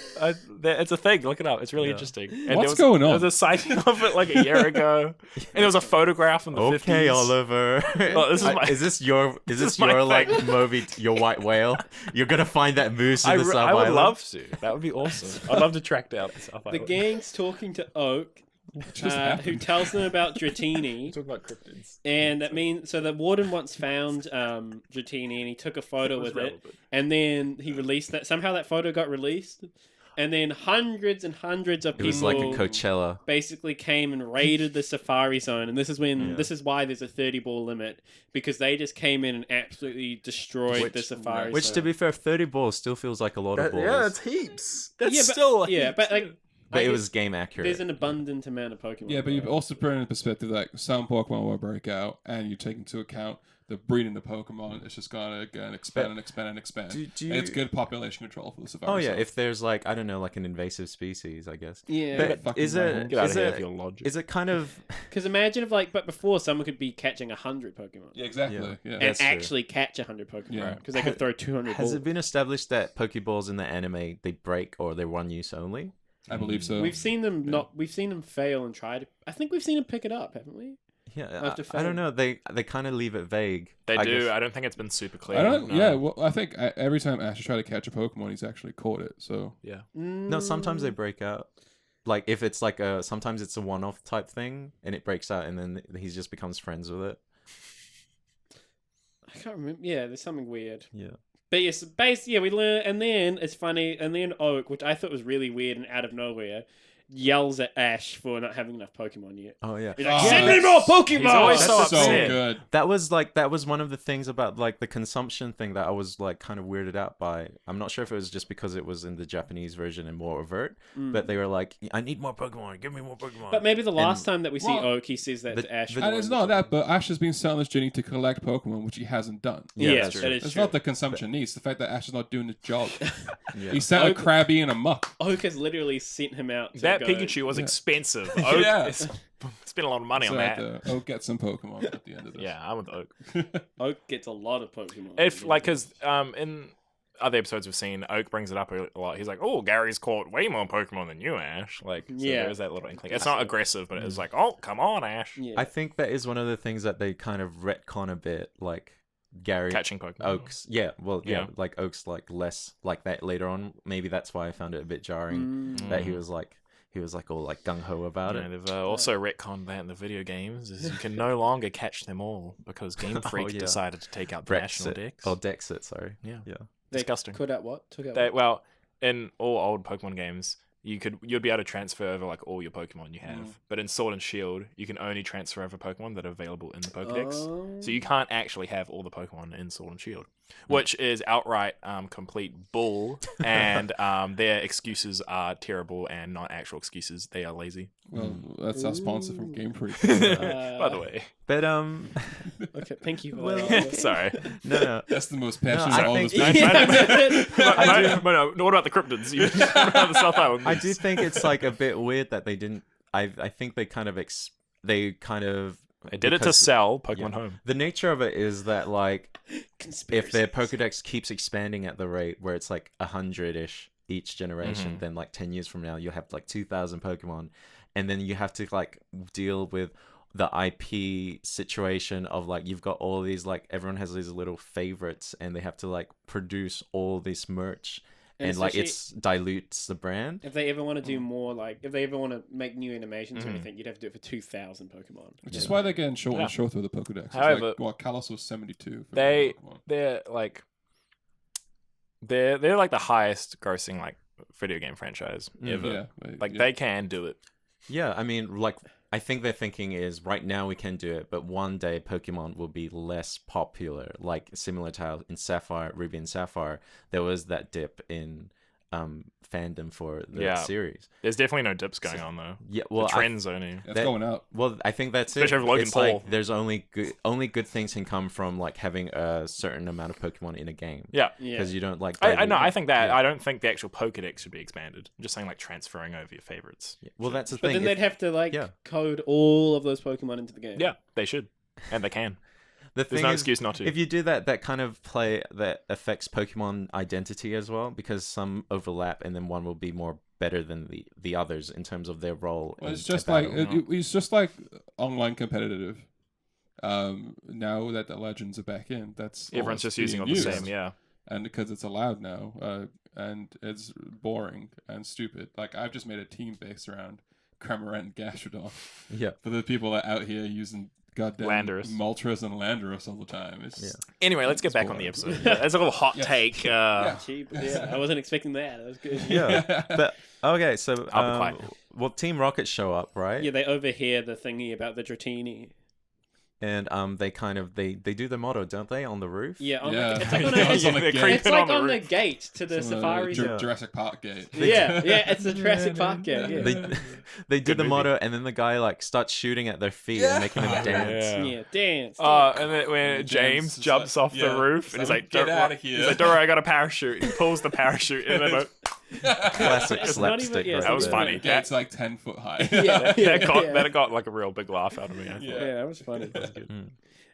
It's a thing. Look it up. It's really
Yeah.
interesting.
What's going on?
There was a sighting of it like a year ago, and there was a photograph from the 50s.
Okay, Oliver.
Well, this is my-
is this your
is my
your like
thing.
movie? Your white whale? You're gonna find that moose in the South
I would
Island.
love to. That would be awesome. I'd love to track down the South
The
Island.
gang's talking to Oak,
Just
who
happened.
tells them about Dratini.
Talk about cryptids.
And that means so the warden once found Dratini, and he took a photo
was
with it,
relevant.
and then he released that. Somehow that photo got released, and then hundreds and hundreds of
It
people
was like a Coachella.
basically came and raided the safari zone. And this is when
Yeah.
this is why there's a 30 ball limit, because they just came in and absolutely destroyed the safari
Which,
zone.
to be fair, 30 balls still feels like a lot of balls.
heaps.
Yeah,
That's
but-
still
yeah, but,
heaps,
like,
but
I
it
guess
was game accurate.
there's an abundant amount of Pokemon.
Yeah, but you
right?
also put it in perspective like some Pokemon will break out, and you take into account the breeding of Pokemon. It's just gonna again expand and expand and expand.
Do
And it's
you-
good population control for the Safari.
Oh yeah,
Zone.
if there's like I don't know, like an invasive species, I guess.
Yeah,
But
fucking
is
right.
it
Get out
is
of here
it
with your logic.
is it kind of
because imagine if but before someone could be catching 100 Pokemon.
yeah, exactly.
Yeah.
Yeah,
And
That's true.
actually catch 100 Pokemon.
Yeah.
Because they could throw 200
has
balls.
it been established that Pokeballs in the anime they break or they're one use only?
I believe so.
We've seen them we've seen them fail and try to. I think we've seen them pick it up, haven't we?
Yeah,
After
I don't
failing.
know. They kind of leave it vague.
They
I
do.
guess.
I don't think it's been super clear.
I don't.
no.
Yeah, well, I think every time Ash has tried to catch a Pokemon, he's actually caught it. So
Yeah.
No, sometimes they break out. Like if it's like sometimes it's a one-off type thing and it breaks out and then he just becomes friends with it.
I can't remember. Yeah, there's something weird.
Yeah.
But yes, basically, yeah, we learn, and then it's funny, and then Oak, which I thought was really weird and out of nowhere, yells at Ash for not having enough Pokemon yet.
Oh yeah.
He's like,
Oh,
send me
that's-
more Pokemon!
He's always
that's
so
so
upset.
good.
That was one of the things about like the consumption thing that I was like kind of weirded out by. I'm not sure if it was just because it was in the Japanese version and more overt, but they were like, I need more Pokemon, give me more Pokemon.
But maybe the last time that we see
Well,
Oak, he says that to Ash.
And it's not that, but Ash has been set on this journey to collect Pokemon, which he hasn't done.
Yeah,
yes,
that's true.
that is
It's
true.
not the consumption needs. The fact that Ash is not doing his job.
Yeah.
He sent a
Oak-
Krabby in a muck.
Oak has literally sent him out to
That
go.
Pikachu was
Yeah.
expensive.
Yeah.
Oak spent a lot of money
So
on
I
that.
had to, get some Pokemon at the end of this.
Yeah, I'm with Oak.
Oak gets a lot of Pokemon.
If like, because in other episodes we've seen, Oak brings it up a lot. He's like, "Oh, Gary's caught way more Pokemon than you, Ash." Like, so
Yeah.
there's that little inkling. It's not aggressive, but it's like, "Oh, come on, Ash,
Yeah.
I think that is one of the things that they kind of retcon a bit, like Gary
catching Pokemon."
Oaks. Yeah, well, yeah,
Yeah.
like Oaks like less like that later on. Maybe that's why I found it a bit jarring that he was like all like gung ho about
Yeah,
it.
they've also retconned that in the video games. Is you can no longer catch them all because Game Freak
yeah.
decided to take out the national decks.
Oh, Dexit, sorry.
Yeah.
Yeah.
They
disgusting.
Cut out what? Took out
They,
what?
well, in all old Pokemon games, you'd be able to transfer over like all your Pokemon you have. But in Sword and Shield, you can only transfer over Pokemon that are available in the Pokedex.
Oh.
So you can't actually have all the Pokemon in Sword and Shield, which is outright complete bull. And their excuses are terrible and not actual excuses. They are lazy.
Well, that's our sponsor from Game Freak.
By the way,
But
Okay, thank you for
Well-
that.
sorry.
no.
That's the most passionate
I
of all
think-
this.
Yeah.
No, what about the cryptids? You about the South Island?
I do think it's like a bit weird that they didn't. I think they kind of
They did it to
because-
sell Pokemon
yeah.
Home.
The nature of it is that like if their
Conspiracies.
Pokedex keeps expanding at the rate where it's like 100-ish each generation, then like 10 years from now you'll have like 2,000 Pokemon, and then you have to like deal with the IP situation of like you've got all these like everyone has these little favorites and they have to like produce all this merch
And
and like
especially-
it's dilutes the brand.
If they ever want to do more, like if they ever want to make new animations or
Mhm.
anything, you'd have to do it for 2,000 Pokemon.
Which is why they're getting shorter and
Yeah.
shorter with the Pokedex. It's
However,
like, what, Kalos was 72 for
they
Pokemon.
they're like they're like the highest grossing like video game franchise ever.
Yeah,
Like
yeah.
they can do it.
Yeah, I mean, like, I think their thinking is right now we can do it, but one day Pokemon will be less popular. Like, similar to how in Sapphire, Ruby and Sapphire, there was that dip in fandom for the
Yeah.
series.
There's definitely no dips going on though.
Yeah,
The
well,
trends only.
It's
that-
going up.
I think that's
Especially
it.
with Logan
It's
Paul.
like there's only good things can come from like having a certain amount of Pokemon in a game.
Yeah.
Yeah.
Because you don't like.
I know.
dilute-
I think that.
Yeah.
I don't think the actual Pokedex should be expanded. I'm just saying, like transferring over your favorites.
Yeah. Well, that's the
But
thing.
then they'd have to like
yeah.
code all of those Pokemon into the game.
Yeah, they should, and they can.
The
There's
thing
no
is,
excuse not to.
if you do that, that kind of play that affects Pokemon identity as well, because some overlap, and then one will be more better than the others in terms of their role.
Well, it's
in
just
a
like
battle.
it's just like online competitive. Now that the legends are back in, that's all
Everyone's
that's
just using all
being
the
used.
same. Yeah.
And because it's allowed now, and it's boring and stupid. Like I've just made a team based around Cramorant and Gastrodon
Yeah.
for the people that are out here using goddamn
Landorus.
Moltres and Landorus all the time. It's
Yeah.
Anyway, let's get
It's
back on
boring.
the episode. That's a little hot
Yes.
take.
Cheap. Yeah, I wasn't expecting that. That was good.
Yeah. But okay, so
I'll be quiet.
well, Team Rocket show up, right?
Yeah, they overhear the thingy about the Dratini.
And they kind of they do the motto, don't they, on the roof?
Yeah, on
Yeah.
the, it's like on,
Yeah,
a,
it's on the
they're
gate.
creeping
it's like
on the
on the
roof.
gate to the
It's on
safari.
Yeah.
Jurassic Park gate.
Yeah, it's the Jurassic Park gate. Yeah.
They do
Good
the
movie.
motto, and then the guy like starts shooting at their feet and making them dance.
Yeah.
Yeah, dance.
And then when
James
James
is
jumps
like-
off
yeah.
the roof, and he's like,
"Get
"Don't
outta
wor-"
here."
He's like, "Don't worry, I got a parachute." He pulls the parachute, and then like,
Classic
It's not even-
slapstick.
yeah, it's
right
that was
there.
funny.
Yeah, it's like 10 foot high.
Yeah.
that got like a real big laugh out of me. I thought.
Yeah.
Yeah, that was funny.
Mm.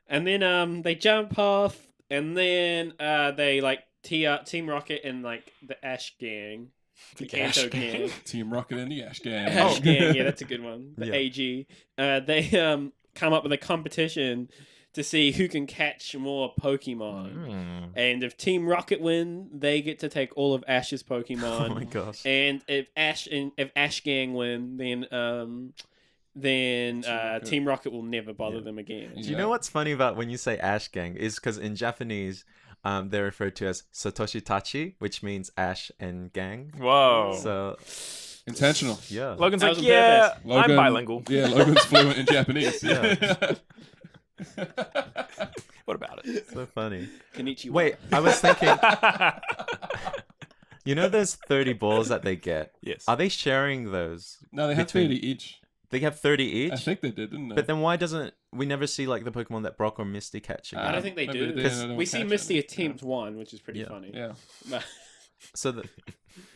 And then they jump off, and then they like Team Rocket and like the Ash Gang, the
Ash
Kanto
Gang.
Gang.
Team Rocket and the Ash Gang.
Ash Gang, yeah, that's a good one. The
Yeah.
AG. They come up with a competition to see who can catch more Pokemon.
Hmm.
And if Team Rocket win, they get to take all of Ash's Pokemon.
Oh my gosh.
And if Ash Gang win, then
Rocket.
Team Rocket will never bother
Yeah.
them again.
Do you know what's funny about when you say Ash Gang is because in Japanese, they're referred to as Satoshi Tachi, which means Ash and Gang.
Whoa.
So
Intentional.
yeah,
Logan's
That
like,
was on
yeah,
purpose.
Logan,
I'm bilingual.
Yeah, Logan's fluent in Japanese.
Yeah.
What about it?
so funny.
Konnichiwa.
Wait, I was thinking, you know, those 30 balls that they get.
Yes.
Are they sharing those?
No, they have
Between-
30 each.
They have 30 each.
I think they did, didn't they?
But then why doesn't we never see like the Pokemon that Brock or Misty catch again?
I don't think they
maybe
do.
they
Because
don't
We see
catch
Misty
it.
attempt one, which is pretty
Yeah.
funny.
Yeah.
But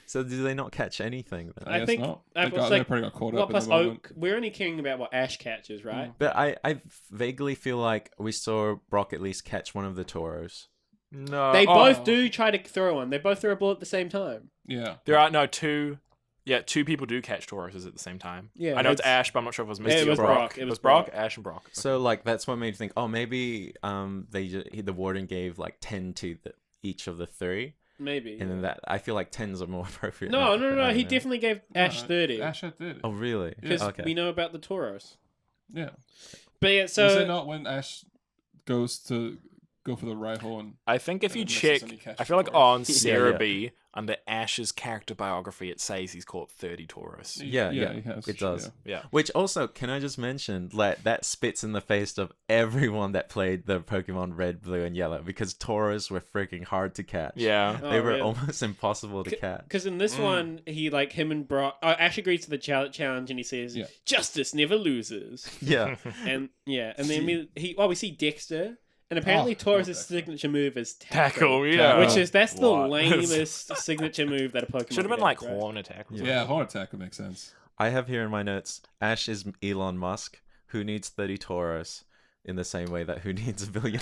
So do they not catch anything then?
I
guess
think
not.
I
They
was
got,
like,
they probably got caught
well,
up in
plus
the moment.
Oak, we're only caring about what Ash catches, right?
But I vaguely feel like we saw Brock at least catch one of the Tauros.
No.
They
oh,
both do try to throw one. They both throw a ball at the same time.
Yeah.
There are no two. Yeah, two people do catch Tauruses at the same time.
Yeah,
I know it's
it's-
Ash, but I'm not sure if it was
Yeah,
Misty
it
or
was
Brock.
Brock.
It
It
was
was
Brock,
Brock.
Ash, and Brock.
So like that's what made me think, oh maybe the warden gave like 10 to each of the three,
Maybe.
and then that I feel like 10s are more appropriate.
No,
now,
no,
but
no.
I
He
don't know.
definitely gave Ash
No,
30
Ash had 30.
Oh really?
because
Okay.
we know about the Tauros.
Yeah.
But yeah,
Is
so
it not when Ash goes to go for the rifle and
I think if
And
you
it misses
check,
and he catches
I feel like
Taurus.
on
Yeah,
Cerebi, under Ash's character biography, it says he's caught 30 Taurus.
Yeah,
he
yeah,
has,
it does.
Yeah.
Which also, can I just mention, like that spits in the face of everyone that played the Pokemon Red, Blue, and Yellow because Tauros were freaking hard to catch.
Yeah.
They
Oh,
were
really?
almost impossible to catch.
Because in this one, he like him and Brock. Ash agrees to the challenge, and he says,
Yeah.
"Justice never loses."
Yeah.
And then we see Dexter, and apparently
Oh,
Taurus'
Dexter.
signature move is
Tackle, yeah.
which that's the
What?
lamest signature move that a Pokemon
Should have been
could
like
have, right?
horn attack. or
Yeah.
something.
Yeah, horn attack would make sense.
I have here in my notes, Ash is Elon Musk, who needs 30 Tauros, in the same way that who needs $1 billion?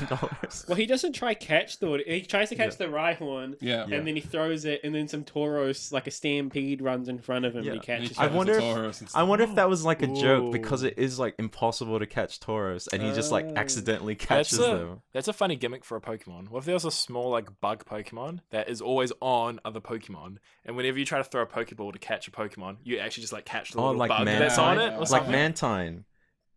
Well, he doesn't try catch the. He tries to catch the Rhyhorn,
Yeah.
and then he throws it, and then some Tauros, like a stampede, runs in front of him, and he
Yeah.
catches
I
it.
wonder if-
Taurus and
I
stuff.
wonder if that was like a joke
Ooh.
because it is like impossible to catch Tauros, and he just like
Oh.
accidentally catches them.
That's a funny gimmick for a Pokemon. What if there was a small like bug Pokemon that is always on other Pokemon, and whenever you try to throw a Pokeball to catch a Pokemon, you actually just like catch the
Oh,
little
like
bug that's on it, or
Like
something?
Mantine,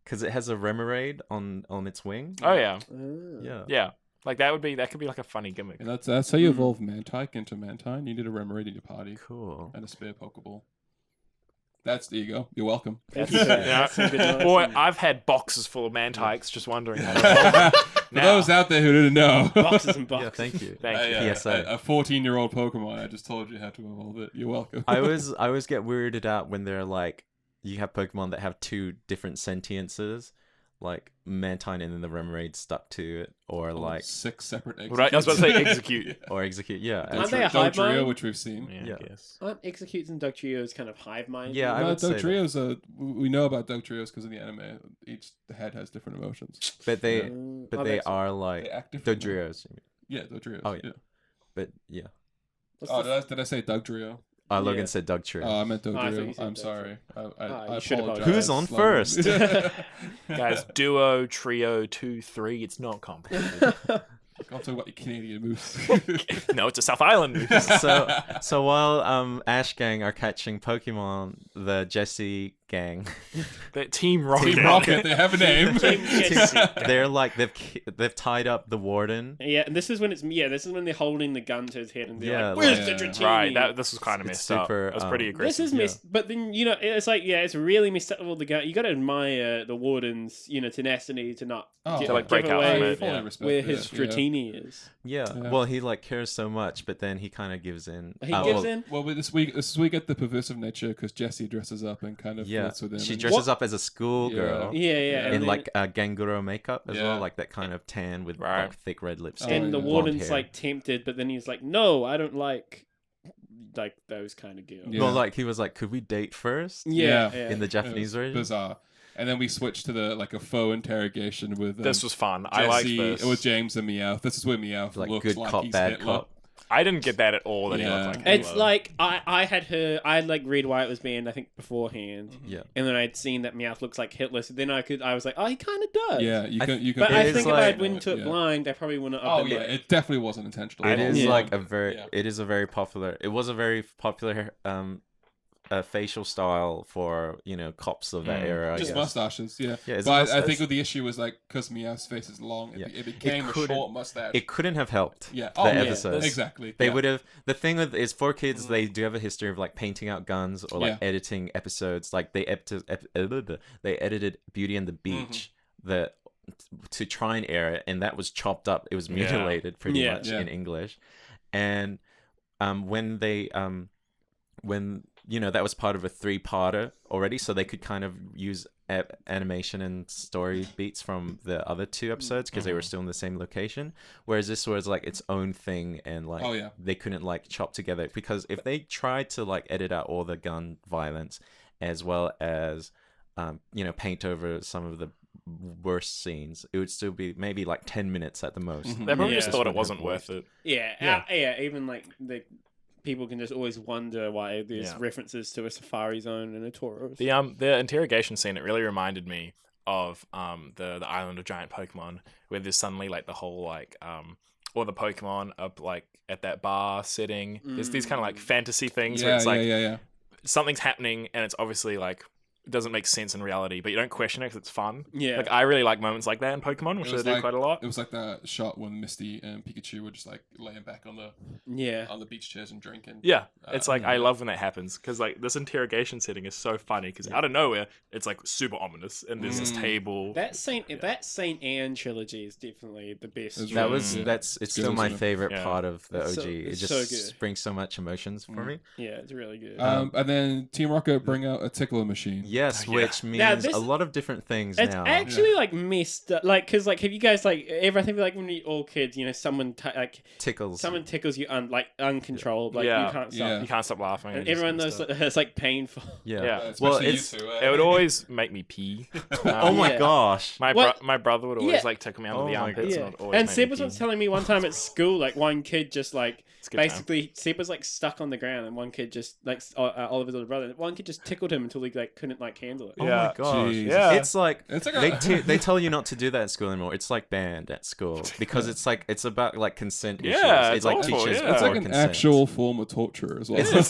because it has a Remoraid on its wing.
Oh yeah,
Oh.
Yeah.
yeah. Like that could be like a funny gimmick.
And that's how you evolve Mantike into Mantine. You need a Remoraid in your party
Cool.
and a spare Pokeball. There you go. You're welcome.
Thank you for that.
Yeah.
That's some good advice.
Boy, I've had boxes full of Mantikes, just wondering.
For
Now.
those out there who didn't know,
Boxes and boxes.
Yeah, thank you.
Thank you.
PSA.
a 14-year-old Pokemon. I just told you how to evolve it. You're welcome.
I always get weirded out when they're like, you have Pokemon that have two different sentiences, like Mantine and then the Remoraid stuck to it, or like
6 separate executes.
Right, I was about to say execute.
or Execute. Yeah,
Aren't they a hive
Dodrio,
mind?
which we've seen.
Yeah,
Yeah.
I guess.
Aren't Executes and Dugtrios kind of hive mind?
Yeah, I
No,
would say that.
Dugtrios we know about Dugtrios because in the anime, each head has different emotions.
but they
Yeah.
but
I
they
bet so.
are
They
like
act differently.
Dodrios.
Yeah, Dugtrios.
Oh, yeah. But yeah,
What's
Oh,
the-
did I say Dugtrio?
Logan
Yeah.
said Dugtrio.
Oh, I meant
I thought you
Dugtrio.
said
I'm
Dugtrio.
sorry. I
you should
apologize.
apologize.
Who's on
Logan.
first?
Guys, duo, trio, 2, 3. It's not complicated.
I'll talk about your Canadian moose.
No, it's a South Island.
so while Ash Gang are catching Pokemon, the Jesse Gang,
The Team Rocket.
Team Rocket, they have a name.
Team Jesse.
they're like they've tied up the warden.
Yeah, and this is when they're holding the gun to his head and they're
Yeah,
like, "Where's
like-
the
Yeah.
Dratini?"
Right, this was kind of
It's
messed up.
super,
That was pretty aggressive.
This is missed, but then it's like it's really messed up with all the gun. You got to admire the warden's tenacity to not
Oh,
To, like,
give
break out
away
from it,
fully
yeah.
respect
where
it,
his
yeah.
Dratini is.
Yeah.
Yeah.
Well, he like cares so much, but then he kind of gives in.
He gives in.
Well, this week we get the perversive nature because Jessie dresses up and kind of
Yeah,
flirts with him.
she
and-
dresses up as a schoolgirl
Yeah,
Yeah.
and
in
then-
like Ganguro makeup as
Yeah.
well, like that kind of tan with
Right.
like thick red lipstick.
and
Oh,
the
yeah.
blonde
warden's
hair.
like tempted, but then he's like, "No, I don't like those kind of girls."
Yeah.
Well, like he was like, could we date first?
Yeah,
Yeah.
yeah.
In the
It
Japanese
was
version.
bizarre. And then we switch to the a faux interrogation with
This was fun. I liked
Jesse,
this.
with James and Meowth. This is where Meowth
Like
looks
good
like
cop,
he's
bad
Hitler.
cop.
I didn't get that at all. That he
Yeah.
looked like
It's
Hitler.
like I had like read why it was banned, I think beforehand,
Yeah.
and then I'd seen that Meowth looks like Hitler, so then I was like, oh, he kind of does.
Yeah, you can.
But
It
I
is
think if
like-
I'd went into it
Yeah.
blind, I probably wouldn't have.
Oh
been
yeah,
like-
it definitely wasn't intentional.
It
at all.
is
Yeah.
like a very.
Yeah.
It is a very popular. It was a very popular facial style for cops of that era. I
just
guess.
mustaches. Yeah,
Yeah, it's
but I
mustache.
think the issue was like because Meowth's face is long,
Yeah.
it became a
couldn't-
short mustache.
It couldn't have helped.
yeah,
the
oh yeah,
episodes.
exactly.
They
yeah.
would have. The thing with is for kids, they do have a history of like painting out guns or like
Yeah.
editing episodes. Like they they edited Beauty and the Beach to try and air it, and that was chopped up. It was
Yeah.
mutilated pretty
Yeah.
much
Yeah.
in English, and when they when that was part of a 3-parter already, so they could kind of use animation and story beats from the other 2 episodes because they were still in the same location, whereas this was like its own thing, and like
Oh, yeah.
they couldn't like chop together, because if they tried to like edit out all the gun violence as well as paint over some of the worst scenes, it would still be maybe like 10 minutes at the most.
Mhm.
They probably
Yeah.
just thought it wasn't worth it.
yeah. Even like the people can just always wonder why there's
Yeah.
references to a Safari Zone and a Tauros.
The interrogation scene, it really reminded me of the Island of Giant Pokemon, where there's suddenly like the whole like all the Pokemon up like at that bar sitting. There's these kind of like fantasy things where
Yeah,
it's like
yeah.
something's happening and it's obviously like it doesn't make sense in reality, but you don't question it because it's fun.
Yeah.
Like I really like moments like that in Pokemon, which
It
they
was
do
like-
quite a lot.
It was like that shot when Misty and Pikachu were just like laying back on
Yeah.
the beach chairs and drinking.
Yeah, it's like I
yeah.
love when that happens because like this interrogation setting is so funny because out of nowhere it's like super ominous and there's this table.
That Saint Anne trilogy is definitely the best.
It's
That
really
was
good.
it's
It's
still
good,
my
isn't it?
favorite
Yeah.
part of the
It's
OG.
so-
It
it's
just
so good.
brings so much emotions for me.
Yeah, it's really good.
And then Team Rocket bring out a tickler machine.
Yes,
Yeah.
which
Now,
means
this-
a lot of different things
It's
now.
actually like messed up, like because like have you guys like ever think like when you're all kids, you know, someone
Tickles.
someone tickles you uncontrollable, like
Yeah.
you can't stop.
Yeah.
You can't stop laughing.
And
you just
everyone
can't
knows
stop.
that it's like painful.
Yeah.
Yeah.
Especially
Well,
you
it's
two,
It would always make me pee.
oh my
Yeah.
gosh.
My brother would always
Yeah.
like tickle me under
Oh
the
my
armpits.
Yeah.
And, it would always
And
make
Seb
me
was
pee.
once telling me one time at school, like one kid just like
It's a good time.
basically Seb was like stuck on the ground, and one kid just like Oliver's little brother, one kid just tickled him until he like couldn't like handle it.
Oh
Yeah.
my gosh.
Jesus.
Yeah.
It's like
It's like
they tell you not to do that at school anymore. It's like banned at school because it's like it's about like consent issues.
Yeah,
It
it's
like
awful,
teaches
yeah.
It's like
before
an
consent.
actual form of torture as well.
It is,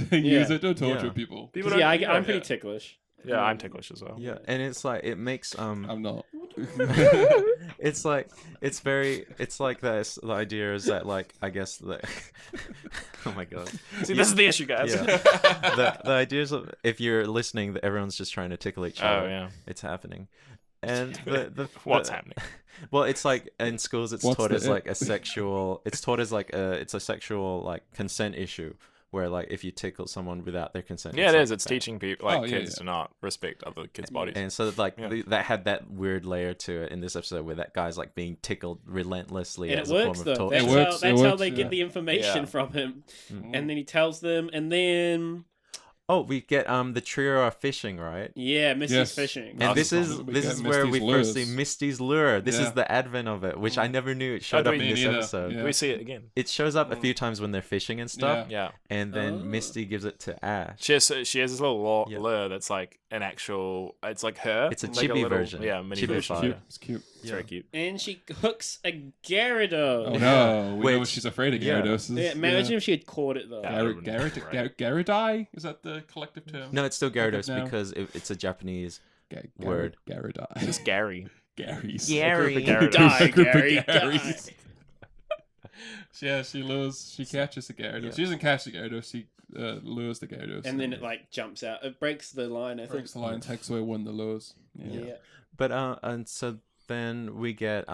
They use
Yeah.
it to torture
Yeah.
people.
People
Yeah,
don't-
I'm pretty
yeah.
ticklish.
Yeah, I'm ticklish as well.
Yeah, and it's like it makes
I'm not.
it's like it's like this the idea is that like I guess the oh my god.
See, this is the issue, guys.
Yeah. the idea is of, if you're listening that everyone's just trying to tickle each other.
Oh yeah.
It's happening. And the
What's happening?
Well, it's like in schools it's
What's
taught
the
as like a sexual it's taught as like it's a sexual like consent issue where like if you tickle someone without their consent.
Yeah, it
like
is. It's
bad.
teaching people, like
Oh, yeah,
kids,
yeah.
to not respect other kids' bodies.
And so like
Yeah.
that had that weird layer to it in this episode where that guy's like being tickled relentlessly
And
as
it
a
works
form of
though.
torture.
That's
It
how
works,
they
yeah.
get the information
Yeah.
from him.
Mm.
And then he tells them, and then
Oh, we get the trio are fishing, right?
yeah, Missy's
Yes.
fishing.
And
That's
this is
awesome. We
this
get
is where we
Misty's
first see
lures.
Misty's lure. This
Yeah.
is the advent of it, which I never knew it showed
Oh,
up in
me
this
neither.
episode.
Yeah.
We see it again.
It shows up a few times when they're fishing and stuff,
Yeah.
and then
Oh.
Misty gives it to Ash.
She has this little
Yeah.
lure that's like an actual. It's like her.
It's a
like
chibi
little,
version.
Yeah, mini
Chibi
version.
fire.
Yeah.
It's cute.
It's very cute.
And she hooks a Gyarados.
Oh no, we know
Which-
she's afraid of
yeah.
Gyarados.
Yeah, imagine if she had caught it though.
Yeah.
Gyarados? Is that the collective term?
No, it's still Gyarados
No.
because it's a Japanese.
Ga-
Word.
Gyarados.
It's Gary.
Gary's.
Gary.
A group of
Die,
A group of
Gary,
Garys.
die.
Yeah, she lures. She catches the Gyarados.
Yeah.
She doesn't catch the Gyarados. She lures the Gyarados.
And then it like jumps out. It breaks the line, I think.
breaks the line, takes away one of the lures.
Yeah.
But and so then we get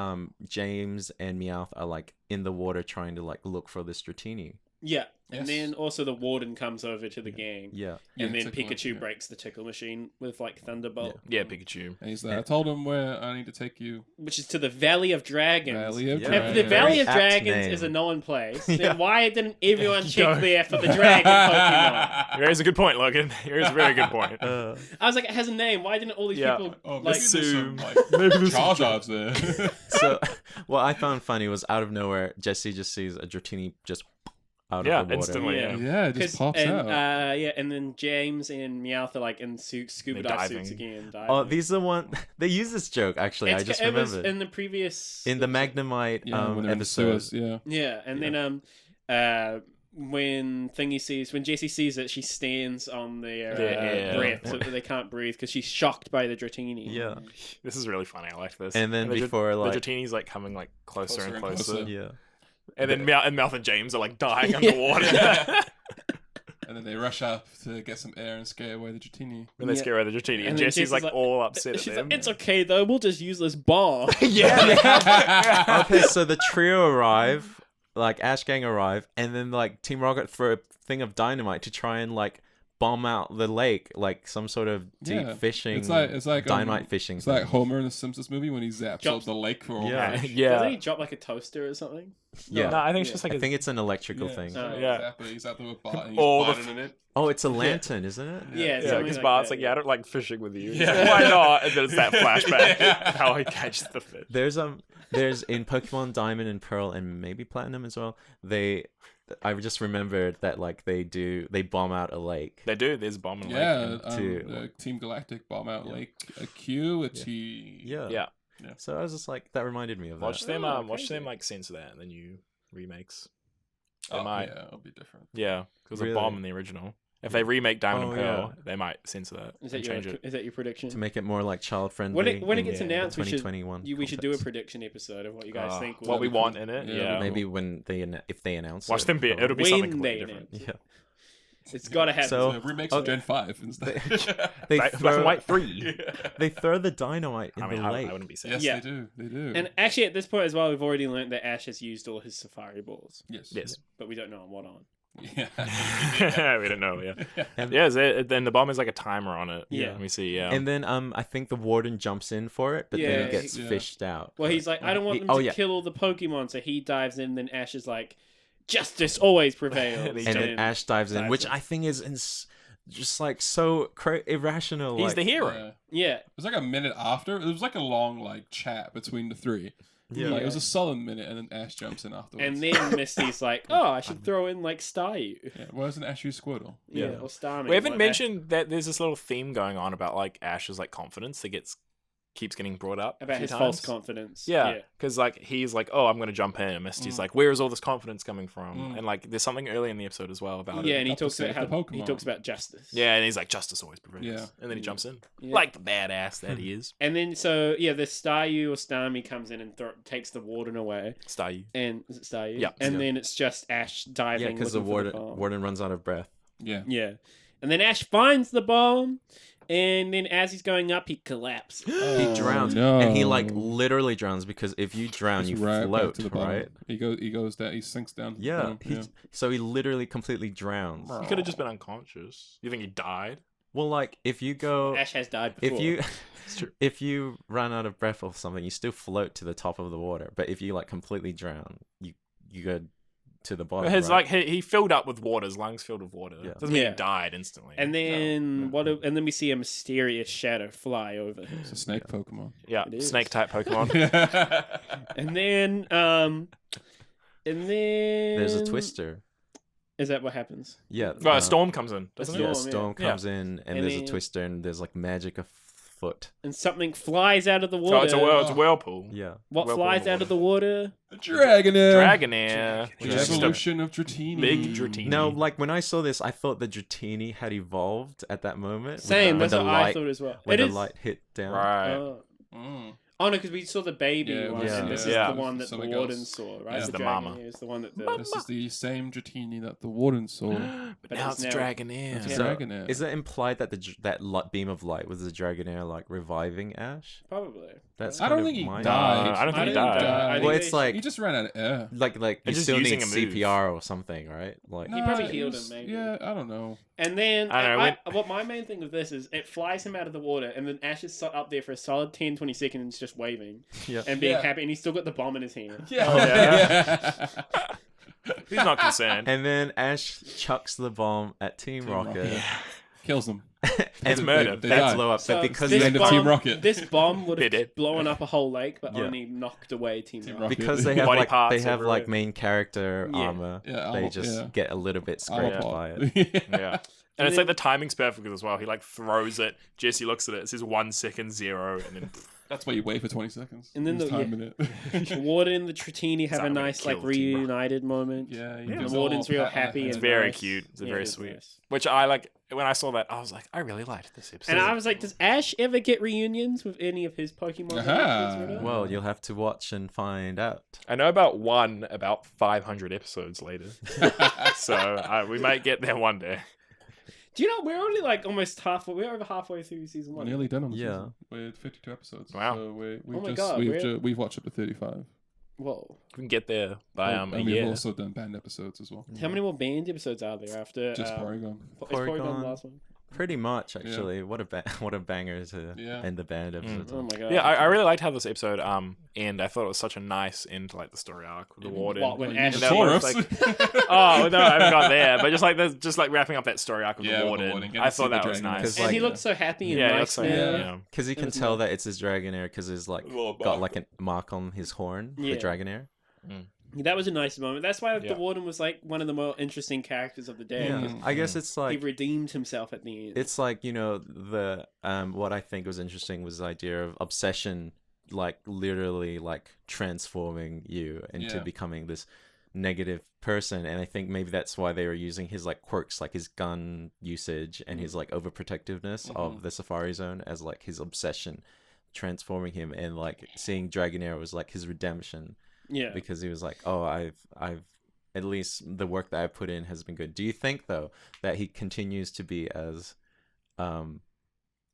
James and Meowth are like in the water trying to like look for this Dratini.
Yeah.
Yes.
And then also the warden comes over to the gang.
Yeah.
And
Yeah,
then
tickle it,
Pikachu
yeah.
breaks the tickle machine with like Thunderbolt,
Yeah, Pikachu.
And he's like, I told him where I need to take you.
which is to the Valley of Dragons.
Valley of
Yeah.
If the
Dragons.
Valley of
Very apt
Dragons
name.
is a known place,
Yeah.
then why didn't everyone check
Go.
there for the dragon Pokemon?
Here is a good point, Logan. Here is a very good point.
I was like, it has a name. Why didn't all these
Yeah.
people
Oh,
like?
maybe there's some
Zoom.
like
Maybe there's some
Charizards there.
So what I found funny was out of nowhere, Jesse just sees a Dratini just out
Yeah,
of the water.
instantly.
Yeah.
Yeah, it just
'Cause-
pops
and,
out.
yeah, and then James and Meowth are like in scuba
They're
dive
diving.
suits again. Diving.
Oh, these are one. They use this joke actually. I just
it was
remembered
in the previous
in the Magnemite
yeah, when they're in the
episode.
sewers, yeah.
Yeah, and then when Jessie sees it, she stands on their
Yeah.
breath so that they can't breathe because she's shocked by the Dratini.
Yeah,
This is really funny. I like this.
and then
the
before like
the Dratini's like coming like closer and closer.
yeah,
And then Mouth and James are like dying underwater.
Yeah. And then they rush up to get some air and scare away the Dratini.
When they
Yeah.
scare away the Dratini,
And
and
then
Jesse's like
Jesse's like-
all upset at
She's
them.
like, it's okay though. We'll just use this bomb.
yeah.
okay, so the trio arrive, like Ash Gang arrive, and then like Team Rocket throw a thing of dynamite to try and like bomb out the lake, like some sort of deep
Yeah.
fishing.
It's like
dynamite fishing.
It's like
thing.
Homer in the Simpsons movie when he zaps
Drops-
up the lake for all
Yeah.
the fish.
Doesn't he drop like a toaster or something?
Yeah.
No, I think it's
Yeah.
just like
I
a
think it's an electrical
Yeah,
thing.
so
Yeah.
exactly. He's out there with Bart and he's
All the
biting in it.
Oh, it's a lantern, isn't it?
Yeah,
yeah,
something
because
like
Bart's
that,
like, yeah, I don't like fishing with you.
Yeah.
Yeah. Why not? And then it's that flashback
Yeah.
how he catches the fish.
There's in Pokemon Diamond and Pearl and maybe Platinum as well. I just remembered that like they bomb out a lake.
They do. There's a bomb in the
Yeah,
lake.
Team Galactic bomb out
Yeah.
Lake Q, a T.
Yeah.
Yeah.
So I was just like, that reminded me of that.
Watch them.
Oh,
Watch
crazy.
them like censor that in the new remakes. They
Oh,
might.
yeah, it'll be different.
Yeah, because
Really?
a bomb in the original. If they remake Diamond
Oh,
and Pearl,
yeah.
they might censor that
Is
and
that
change it.
is that your prediction?
To make it more like child friendly.
When it
in
gets
the
announced, we should
2021
we should do a
context.
prediction episode of what you guys think.
What we
will
want in it.
Yeah,
Yeah.
Maybe when if they announce
Watch
it,
them be.
probably.
It'll be
When
something
they
completely different.
Yeah.
It's got to happen.
So-
So remakes
oh,
of Gen 5 instead.
They
Black and
throw,
White 3.
they throw the dynamite in
I mean,
the
I
lake.
wouldn't be sad.
Yes,
Yeah.
they do. They do.
And actually, at this point as well, we've already learned that Ash has used all his Safari balls,
yes.
Yes.
but we don't know on what on.
Yeah.
We don't know. Yeah.
And,
Then the bomb is like a timer on it.
Yeah.
Let me see. Yeah.
and then I think the warden jumps in for it, but then
Yeah,
it gets
yeah.
fished out.
Well, he's like, I don't want
He-
them
oh,
to
yeah.
kill all the Pokemon, so he dives in. Then Ash is like, justice always prevails.
And
and then Ash dives in,
dives
which
in.
I think is just like so irrational.
He's
like,
the hero.
Yeah.
Yeah,
It was like a minute after. It was like a long like chat between the three.
Yeah.
Like, it was a solid minute, and then Ash jumps in afterwards.
and then Misty's like, oh, I should throw in like Staryu.
yeah, why doesn't Ash use Squirtle?
Yeah,
Yeah.
or Starmie.
We haven't
like
mentioned that there's this little theme going on about like Ash's like confidence that keeps getting brought up a
about
few
his
times.
false confidence.
Yeah, because like he's like, oh, I'm gonna jump in, and Misty's like, where is all this confidence coming from? And like, there's something early in the episode as well about
Yeah,
it.
and he
Help to
talks about
save the
how he
Pokemon.
talks about justice.
Yeah, and he's like, justice always prevails.
Yeah.
And then he jumps in,
Yeah.
like the badass that he is.
And then so yeah, the Staryu or Starmie comes in and takes the warden away.
Staryu.
And is it Staryu?
Yeah.
And
Yeah.
then it's just Ash diving.
Yeah, because the
looking for
warden
bomb.
warden runs out of breath.
Yeah.
Yeah. And then Ash finds the bomb, and then as he's going up, he collapses.
He drowns,
no.
and he like literally drowns because if you drown,
Just
you
right back
float,
to the bottom.
right?
He goes down. He sinks down. To the
Yeah,
bottom.
so he literally completely drowns.
He could have just been unconscious. You think he died?
Well, like if you go,
Ash has died before.
if you
It's true.
if you run out of breath or something, you still float to the top of the water. But if you like completely drown, you go to the bottom.
His
right?
like he filled up with water. His lungs filled with water.
Yeah.
Doesn't mean
Yeah.
he died instantly.
And then
No.
and then we see a mysterious shadow fly over him.
It's a snake Pokemon.
yeah,
It is.
snake type Pokemon.
And then
There's a twister.
Is that what happens?
Yeah,
Well, a storm comes in, doesn't
storm,
Yeah,
it?
a storm
yeah.
comes in, and
And
there's
then-
a twister, and there's like magic afoot.
And something flies out of the
So
water.
it's a whirlpool.
Yeah,
What
whirlpool
flies
in the
out of the water?
Dragonair.
Dragonair.
The
Which is just a
evolution of Dratini.
big Dratini.
no, like when I saw this, I thought the Dratini had evolved at that moment.
Same.
when
That's
the
what I
light,
thought as well.
when
It
the
is.
light hit down.
Right.
Oh.
Mm.
Oh no, because we saw the baby
Yeah,
one,
yeah.
and this
Yeah.
is the one that the
Something
warden
else.
saw, right?
Yeah.
The
The
dragon
mama.
is the one that the.
This is the same Dratini that the warden saw.
But now
it's
it's
now-
Dragonair.
It's
So,
Dragonair.
is it implied that that beam of light was the Dragonair like reviving Ash?
Probably.
That's
I
kind
don't
of
think he
my-
died.
I don't think he
I
died.
think
Well,
they
it's
should-
like
He just ran out of air.
like you
They're just
still need
using a move.
CPR or something, right? Like
He probably
Nah,
healed
was-
him, maybe.
Yeah, I don't know.
And then
I don't know,
what my main thing with this is it flies him out of the water, and then Ash is up there for a solid 10-20 seconds just waving
yeah.
and being
Yeah.
happy, and he's still got the bomb in his hand.
Yeah.
Oh, yeah. He's not concerned.
And then Ash chucks the bomb at Team
Team
Rocket.
Rocket. Kills them.
It's
and
murder.
They
They
die.
blow up,
So
but because
this
The end of
bomb,
Team Rocket.
this bomb would
They
have
did.
blown up a whole lake, but
Yeah.
only knocked away Team
Team
Rocket.
Rocket.
because they have
Body
like
parts
they have
everywhere.
like main character
Yeah.
armor,
Yeah,
they
armor-
just
yeah.
get a little bit scraped
Armor
by
pop.
it.
Yeah. And it's like the timing's perfect as well. He like throws it. Jesse looks at it. It says 1 second 0, and then
That's why you wait for 20 seconds.
And then
He's
the-
timing
The
it.
Warden and the Tratini have a
Someone
nice like
killed Team Rocket.
reunited moment.
Yeah, he
Yeah.
gives
The
a
Warden's
little
real
pat on the
happy
head.
It's
and
very
nice.
cute. It's
Yeah,
very
it is
sweet.
nice.
Which I like. When I saw that, I was like, I really liked this episode.
And I was like, does Ash ever get reunions with any of his Pokemon? that he
Aha.
gets rid of?
Well, you'll have to watch and find out.
I know about one about 500 episodes later, so we might get there one day.
Do you know we're only like almost halfway? We're over halfway through season
We're
1.
nearly done on the
Yeah.
season. We're 52 episodes.
Wow.
So we've
Oh my
just,
God, we're-
we've watched up to 35.
Whoa!
We can get there by a
and we've
year.
also done band episodes as well.
How many more band episodes are there after?
Just Porygon.
Is Porygon
Porygon.
the last one?
Pretty much, actually. What a what a banger to
Yeah.
end the band episode.
Oh my god!
Yeah, I really liked how this episode ended. I thought it was such a nice end to like the story arc with the warden.
What, when
Well,
Ash
you
that
saw
was,
us.
Oh no, I haven't got there. But just like wrapping up that story arc with
Yeah,
the
with the
warden.
warden, getting
I
to see
thought
the
that was
Dragonair.
nice.
'Cause,
and
like-
he looks so happy and
Yeah, it
nice
looks like
now.
yeah.
Because you
It
can
was
tell
nice.
that it's his Dragonair because he's like
Little
got
buff.
like a mark on his horn,
Yeah.
the Dragonair.
That was a nice moment. That's why
Yeah.
the warden was like one of the more interesting characters of the day.
Yeah,
'cause
I guess it's
He
like
redeemed himself at the end.
it's like the what I think was interesting was the idea of obsession, like literally like transforming you into
Yeah.
becoming this negative person, and I think maybe that's why they were using his like quirks, like his gun usage and his like overprotectiveness of the Safari Zone as like his obsession, transforming him, and like seeing Dragonair was like his redemption.
yeah.
Because he was like, oh, I've at least the work that I put in has been good. Do you think though that he continues to be as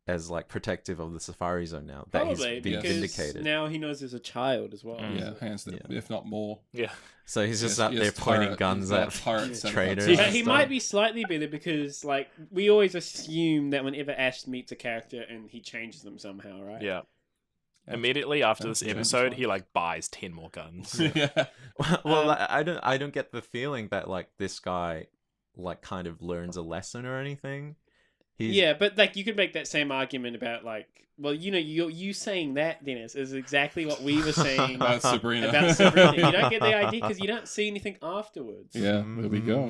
as like protective of the Safari Zone now that
Probably
he's been
because
vindicated.
now he knows there's a child as well.
Yeah, hands down, if not more.
Yeah.
So he's just
Yes,
out
yes,
there pointing
pirate-
guns
he's got
at
pirate sense
traders.
outside.
But
and
he
stuff.
might be slightly better because, like, we always assume that whenever Ash meets a character and he changes them somehow, right?
Yeah. Immediately after this
That's the
episode,
change
he like buys 10 more guns.
yeah.
Well, I don't get the feeling that like this guy like kind of learns a lesson or anything.
Yeah, but like you could make that same argument about like, well, you saying that, Dennis, is exactly what we were saying
About Sabrina.
about Sabrina. You don't get the idea because you don't see anything afterwards.
Yeah, there we go.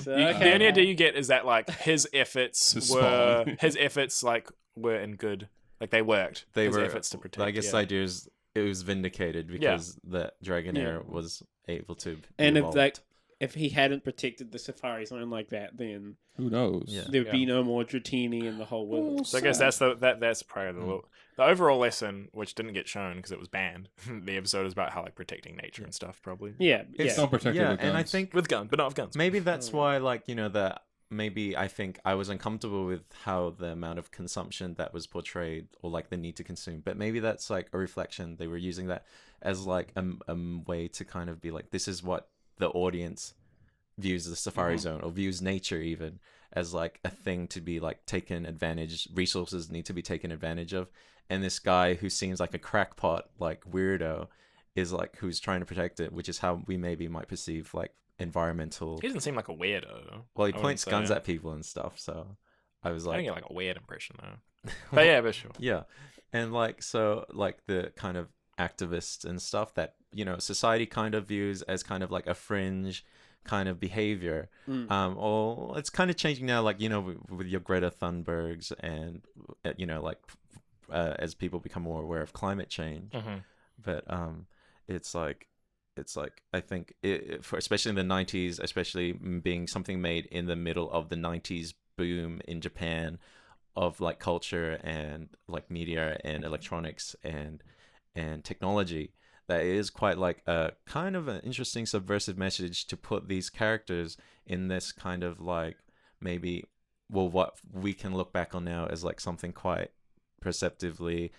So,
The
okay.
only idea you get is that like his efforts
To
were
spawn.
were in good, like they worked.
They
his
were
efforts to protect.
I guess
yeah.
the idea is it was vindicated because the Dragonair
Yeah.
was able to be
And
evolved.
if he hadn't protected the Safari Zone like that, then
Who knows?
Yeah.
there would
Yeah.
be no more Dratini in the whole world.
So I guess that's probably the overall lesson, which didn't get shown because it was banned. The episode is about how like protecting nature and stuff, probably
Yeah,
It's
yeah.
not protected
yeah,
with
and I
guns.
think
with guns, but not with guns.
maybe that's why like maybe I think I was uncomfortable with how the amount of consumption that was portrayed or like the need to consume, but maybe that's like a reflection. They were using that as like a way to kind of be like, this is what the audience views the Safari Zone or views nature even as like a thing to be like taken advantage, resources need to be taken advantage of, and this guy who seems like a crackpot like weirdo is like who's trying to protect it, which is how we maybe might perceive like environmental.
He doesn't seem like a weirdo.
Well, he
I
points
wouldn't
guns
say.
at people and stuff, so I was
I don't
like,
get like a weird impression though. But yeah, but sure.
yeah, and like so like the kind of activists and stuff that society kind of views as kind of like a fringe kind of behavior, or it's kind of changing now, like with your Greta Thunbergs and like as people become more aware of climate change. But it's like I think for especially in the 90s, especially being something made in the middle of the 90s boom in Japan of like culture and like media and electronics and technology, that is quite like a kind of an interesting subversive message to put these characters in this kind of like maybe what we can look back on now as like something quite perceptively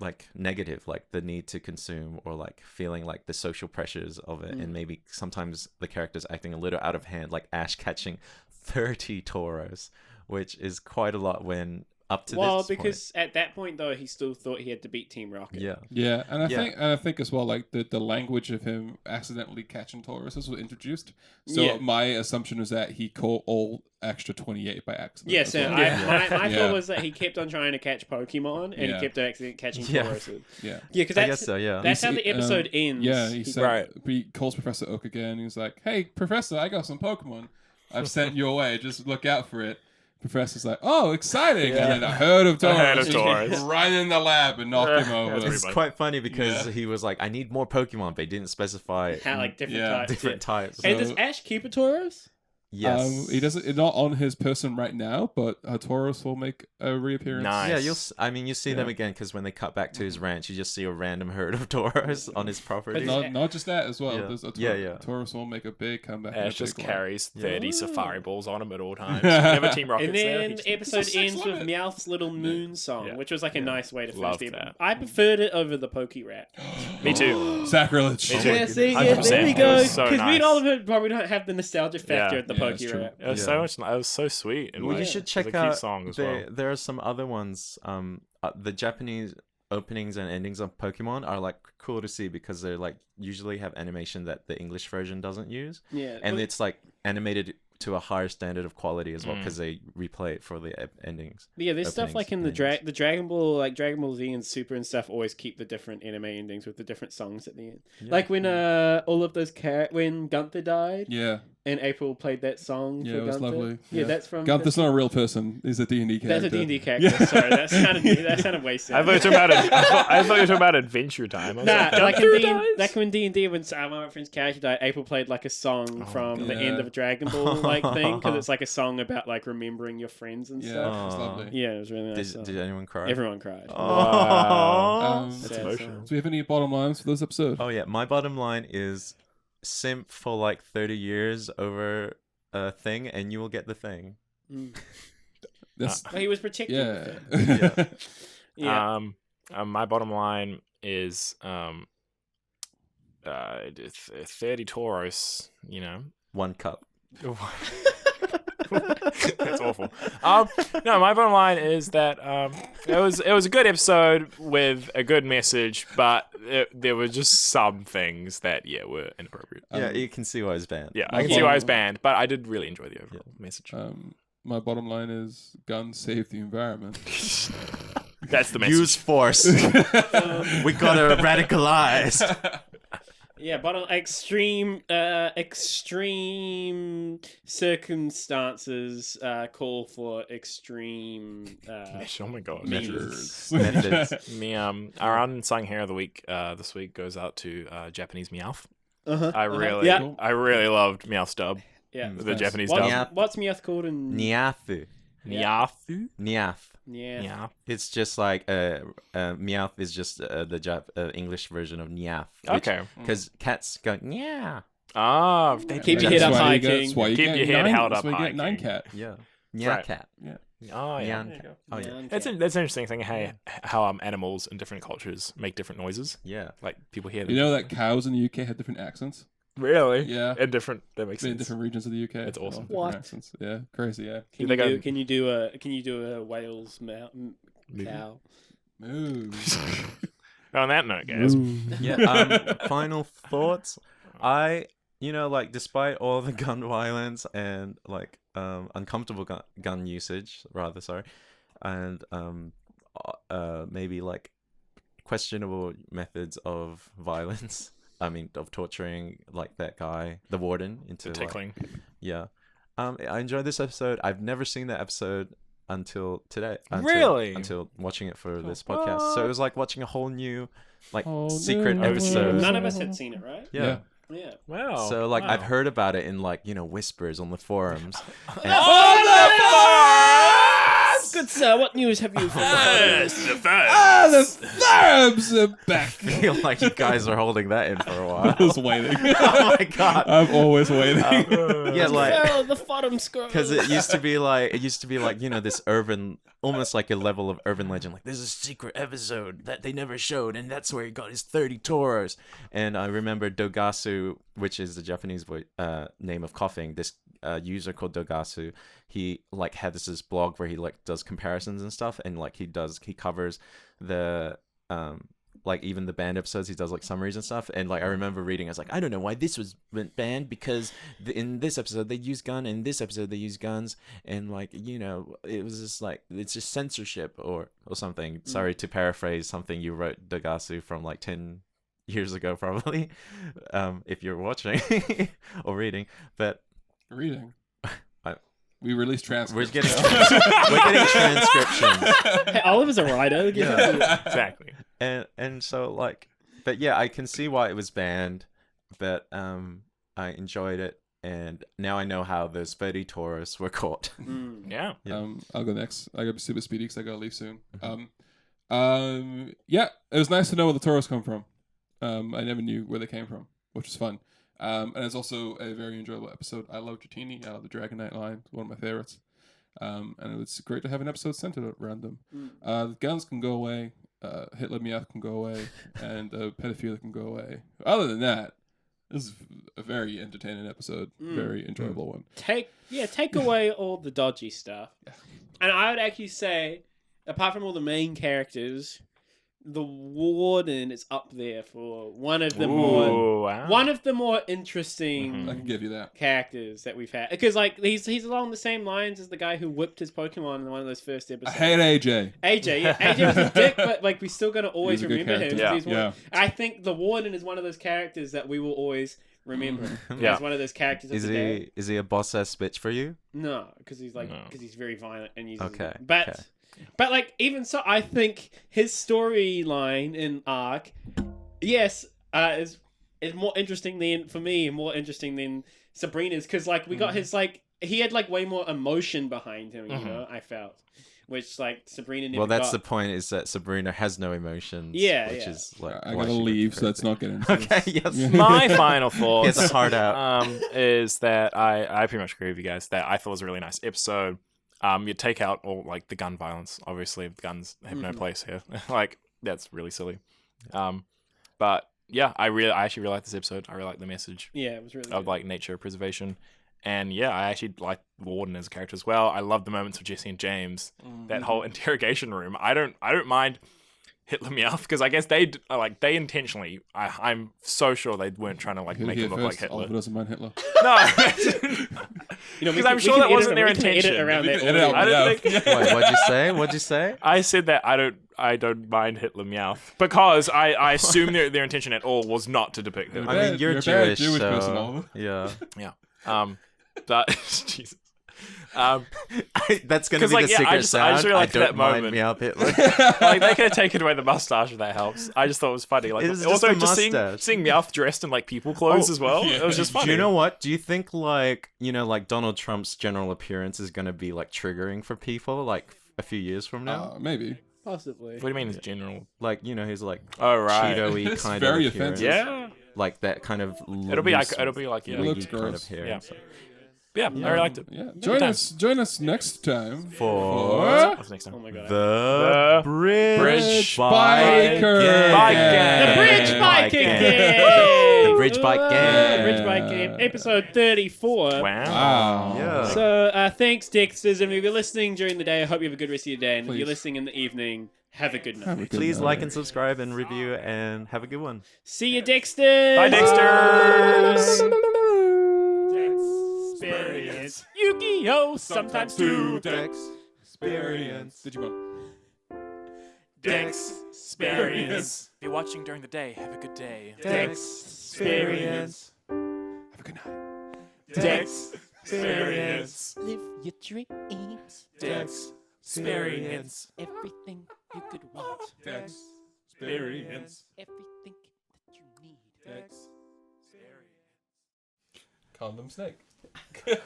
like negative, like the need to consume or like feeling like the social pressures of it, and maybe sometimes the characters acting a little out of hand, like Ash catching 30 toros, which is quite a lot when up to
Well,
this
because at that point though, he still thought he had to beat Team Rocket.
point. Yeah.
Yeah, and
Yeah.
I think as well, like the language of him accidentally catching Tauruses was introduced. So
Yeah.
my assumption was that he caught all extra 28 by accident.
Yes,
as well.
my
Yeah.
thought was that he kept on trying to catch Pokemon and
Yeah.
he kept on accidentally catching
Yeah.
Tauruses.
Yeah.
Yeah, because
I guess so, yeah.
that's how
He-
the episode ends.
Yeah, he said
Right.
he calls Professor Oak again. He's like, "Hey, Professor, I got some Pokemon. I've sent your way. Just look out for it." Professor's like, "Oh, exciting!"
Yeah.
And then a herd of
A herd
Taurus
of
just
Taurus.
run in the lab and knock him
Yeah,
over.
that's
It's
funny.
quite funny because
Yeah.
he was like, I need more Pokemon, but he didn't specify
How like different
Yeah.
types.
different types.
And
So-
does Ash keep a Tauros?
Yes.
He doesn't. Not on his person right now, but Taurus will make a reappearance.
Nice.
Yeah, you see them
Yeah.
again because when they cut back to his ranch, you just see a random herd of Tauros on his property.
Not just that as well.
Yeah.
There's a
Yeah.
Taurus will make a big comeback. in a
Ash just
big one.
carries 30
Yeah.
Safari balls on him at all times. Whenever Team Rocket's
And
there,
then
he just-
the episode
It's a
ends
sex
with
limit.
Meowth's little moon song,
Yeah.
which was like a nice way to finish
Loved
the episode.
that.
I preferred it over the Poke Rat.
Me too.
Sacrilege.
Me too.
Yeah, see, yeah,
100%.
there we
It
go.
was so
Because we
nice.
all of it probably don't have the nostalgia factor
Yeah.
at the
Yeah,
Poke
that's true.
Rat.
It was
Yeah.
so much. It was so sweet. And
Well,
like,
you should
it was
check
a cute
out.
song as well.
There are some other ones. The Japanese openings and endings of Pokemon are like cool to see because they're like usually have animation that the English version doesn't use,
Yeah,
and
well,
it's like animated to a higher standard of quality as well
Mm.
because they replay it for the endings.
yeah, there's stuff
openings
like in the
and endings.
the Dragon Ball, like Dragon Ball Z and Super and stuff, always keep the different anime endings with the different songs at the end.
Yeah.
Like when all of those when Gunther died
Yeah.
and April played that song
Yeah,
for
it was
Gunther.
lovely.
Yeah,
Yeah.
that's from.
Gunther's not a real person. He's a D&D character.
That's a D&D character.
Yeah.
Sorry, that sounded way
I
sad.
thought you were talking about I thought you were talking about Adventure Time. I was
Nah,
like,
like
Gunther
in
dies?
like when D&D, when one of my friend's character died, April played like a song from the
God.
end
Yeah.
of a Dragon Ball like thing because it's like a song about like remembering your friends and
Yeah,
stuff.
it's
Aw.
lovely.
Yeah, it was really nice.
Did
song.
anyone cry?
Everyone cried.
Wow.
Um,
That's
Sad
emotional.
song.
Do we have any bottom lines for this episode?
Oh yeah, my bottom line is simp for like 30 years over a thing, and you will get the thing.
Mm.
That's
But he was protected.
yeah.
With it. Yeah.
My bottom line is 30 Tauros. You know,
1 cup.
that's awful. No, my bottom line is that it was a good episode with a good message, but there were just some things that were inappropriate.
Yeah, you can see why it's banned.
Yeah, I can see why it's banned, but I did really enjoy the overall message.
My bottom line is guns save the environment.
That's the message.
Use force. We gotta radicalize.
Yeah, but on extreme circumstances call for extreme
Oh my god.
Measures.
Methods.
Our unsung hero of the week this week goes out to Japanese Meowth.
Uh-huh.
I really loved Meowth's dub.
Yeah.
The
Nice.
Japanese
What's,
dub.
what's Meowth called in
Niathu.
Meowth.
Niath.
Yeah.
Yeah.
It's just like Meowth is just the English version of Niath.
Okay.
Because cats go yeah.
Ah,
Keep your head up high, King.
That's why you
Keep
get
your head held
that's
up
why you
high,
get 9
King.
cat.
Yeah.
Right.
Cat.
Oh yeah.
Nyan cat. Oh yeah.
That's an interesting thing. How animals in different cultures make different noises.
Yeah.
Like people hear them.
You know that cows in the UK have different accents?
Really?
Yeah.
In different. That makes
In
sense.
different regions of the UK.
That's awesome.
All different
What?
Accents. Yeah, crazy. Yeah.
Can you do a Wales cow?
Moo.
On that note, guys.
Yeah. Final thoughts. Despite all the gun violence and uncomfortable gun usage, rather, sorry, and maybe like questionable methods of violence. I mean, of torturing like that guy, the warden, into
Tickling.
yeah. I enjoyed this episode. I've never seen that episode until today.
Really?
Until watching it for this podcast. So it was like watching a whole new, secret
new
episode.
None of us had seen it, right?
Yeah.
Yeah.
Wow.
So
wow.
I've heard about it in whispers on the forums. And
Good sir, what news have you from
Yes,
the
the
The Thurbs are back.
I feel like you guys are holding that in for a while.
I was waiting.
Oh my god.
I'm always waiting.
Yeah,
the bottom scroll.
because it used to be this urban, almost like a level of urban legend. Like there's a secret episode that they never showed, and that's where he got his 30 Tauros. And I remember Dogasu, which is the Japanese name of coughing. This user called Dogasu, he had this blog where he does comparisons and stuff, and he covers the even the banned episodes. He does summaries and stuff, and I remember reading, I was like, I don't know why this was banned, because in this episode they use gun, in this episode they use guns, and it was just it's just censorship or something. Sorry to paraphrase something you wrote, Dogasu, from 10 years ago probably, if you're watching or reading, but
Reading. We released transcripts.
we're getting transcriptions.
Hey, Oliver's a writer.
Yeah.
Exactly.
And so but yeah, I can see why it was banned, but I enjoyed it, and now I know how those 30 Tauros were caught.
Yeah.
I'll go next. I gotta be super speedy because I gotta leave soon. Yeah, it was nice to know where the Tauros come from. I never knew where they came from, which was fun. And it's also a very enjoyable episode. I love Dratini out of the Dragon Knight line, one of my favorites. And it's great to have an episode centered around them. The guns can go away, Hitler Meowth can go away, and pedophilia can go away. Other than that, this is a very entertaining episode, very enjoyable one.
Take away all the dodgy stuff.
Yeah.
And I would actually say, apart from all the main characters, the warden is up there for one of the more interesting
I can give you that.
characters that we've had, because he's along the same lines as the guy who whipped his Pokemon in one of those first
I
episodes.
hate AJ.
AJ was a dick, but we still gonna always
He's a good
remember him.
character.
He's I think the warden is one of those characters that we will always remember.
Yeah.
He's one of those characters.
Is he a boss ass bitch for you?
No, because he's he's very violent and uses.
Okay,
But
okay.
but even so, I think his storyline in arc, yes, is more interesting than Sabrina's, because we got his he had way more emotion behind him. You know, I felt. Which Sabrina never
That's
got.
the point, is that Sabrina has no emotions.
Yeah,
which
yeah.
is
I
why
gotta
she would
leave,
be
so let's
crazy.
not get into
Okay,
this.
yes.
My final
He
thoughts
has a heart out.
is that I pretty much agree with you guys that I thought it was a really nice episode. You take out all like the gun violence. Obviously, guns have no place here. Like that's really silly. But yeah, I actually really like this episode. I really like the message
Yeah, it was really
of
good.
like nature preservation, and yeah, I actually like Warden as a character as well. I love the moments of Jesse and James. That whole interrogation room. I don't mind Hitler Meowth because I guess they intentionally. I'm so sure they weren't trying to like make him look like Hitler.
Oliver doesn't mind Hitler.
No,
Because
I'm sure that wasn't their intention.
Around
We
that
can edit out
audio.
I don't
Meowth.
think.
Wait, what'd you say? What'd you say?
I said that I don't mind Hitler Meowth because I assume their intention at all was not to depict Hitler.
I mean, you're
You're a bad
Jewish,
Jewish
so
person, Oliver.
yeah.
But Jesus.
That's gonna
'Cause,
be
like,
the
yeah,
secret
I just
sound.
really liked
I don't
that
mind
moment.
Meow Hitler.
Like they could have taken away the mustache if that helps. I just thought it was funny. Like
It was
also
just a
seeing
mustache.
Meowth dressed in like people clothes as well. It was just funny.
Do you know what? Do you think like Donald Trump's general appearance is gonna be like triggering for people like a few years from now?
Maybe.
Possibly.
What do you mean? It's general?
Like he's like
Oh right.
Cheeto-y
It's
kind
very
of appearance.
offensive.
Yeah.
Like that kind of.
It'll be like
It
wiggy
looks
kind
gross.
of hair.
Yeah.
and stuff.
Yeah, I really liked it.
Yeah.
time.
Join us next time
For
What's next time?
Oh my god.
the
Bridge
Biker
Gang.
The Bridge Bike Game!
The Bridge Bike Game.
Bridge Bike Game. Episode 34.
Wow.
Wow.
Yeah.
So, thanks, Dexters. And if you're listening during the day, I hope you have a good rest of your day. And if
Please.
you're listening in the evening, have a good night.
Have a good
Please
night.
like and subscribe and review and have a good one.
See you, Dexters!
Bye, Dexters.
Dexperience. Yu-Gi-Oh! Sometimes too.
Experience.
Digimon.
Dexperience.
If you're watching during the day, have a good day.
Dexperience.
Have a good night.
Dexperience.
Live your dreams.
Dexperience.
Everything you could want.
Experience.
Everything that you need.
Condom snake.
There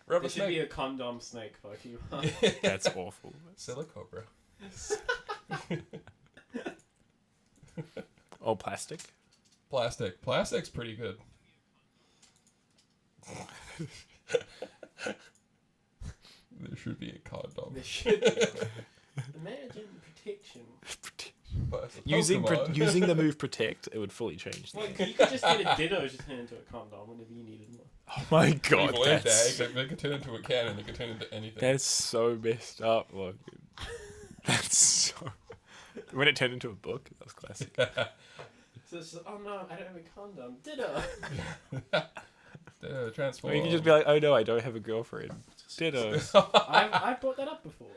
Rubber
should be
snake.
a condom snake Pokemon.
That's awful.
Silicobra.
Oh, plastic.
Plastic. Plastic's pretty good. There should be a condom.
There should be. Imagine protection.
But as a
Using
Pokemon-
using the move protect, it would fully change.
Well, you could just get a Ditto just turn into a condom whenever you needed one.
Oh my god,
Evil
that's
Egg, they could turn into a cannon. They could turn into anything.
that's so messed up. Look, that's so. When it turned into a book, that was classic.
So it's oh no, I don't have a condom. Ditto.
Transform.
Or you can just be like, oh no, I don't have a girlfriend. Ditto.
I've brought that up before.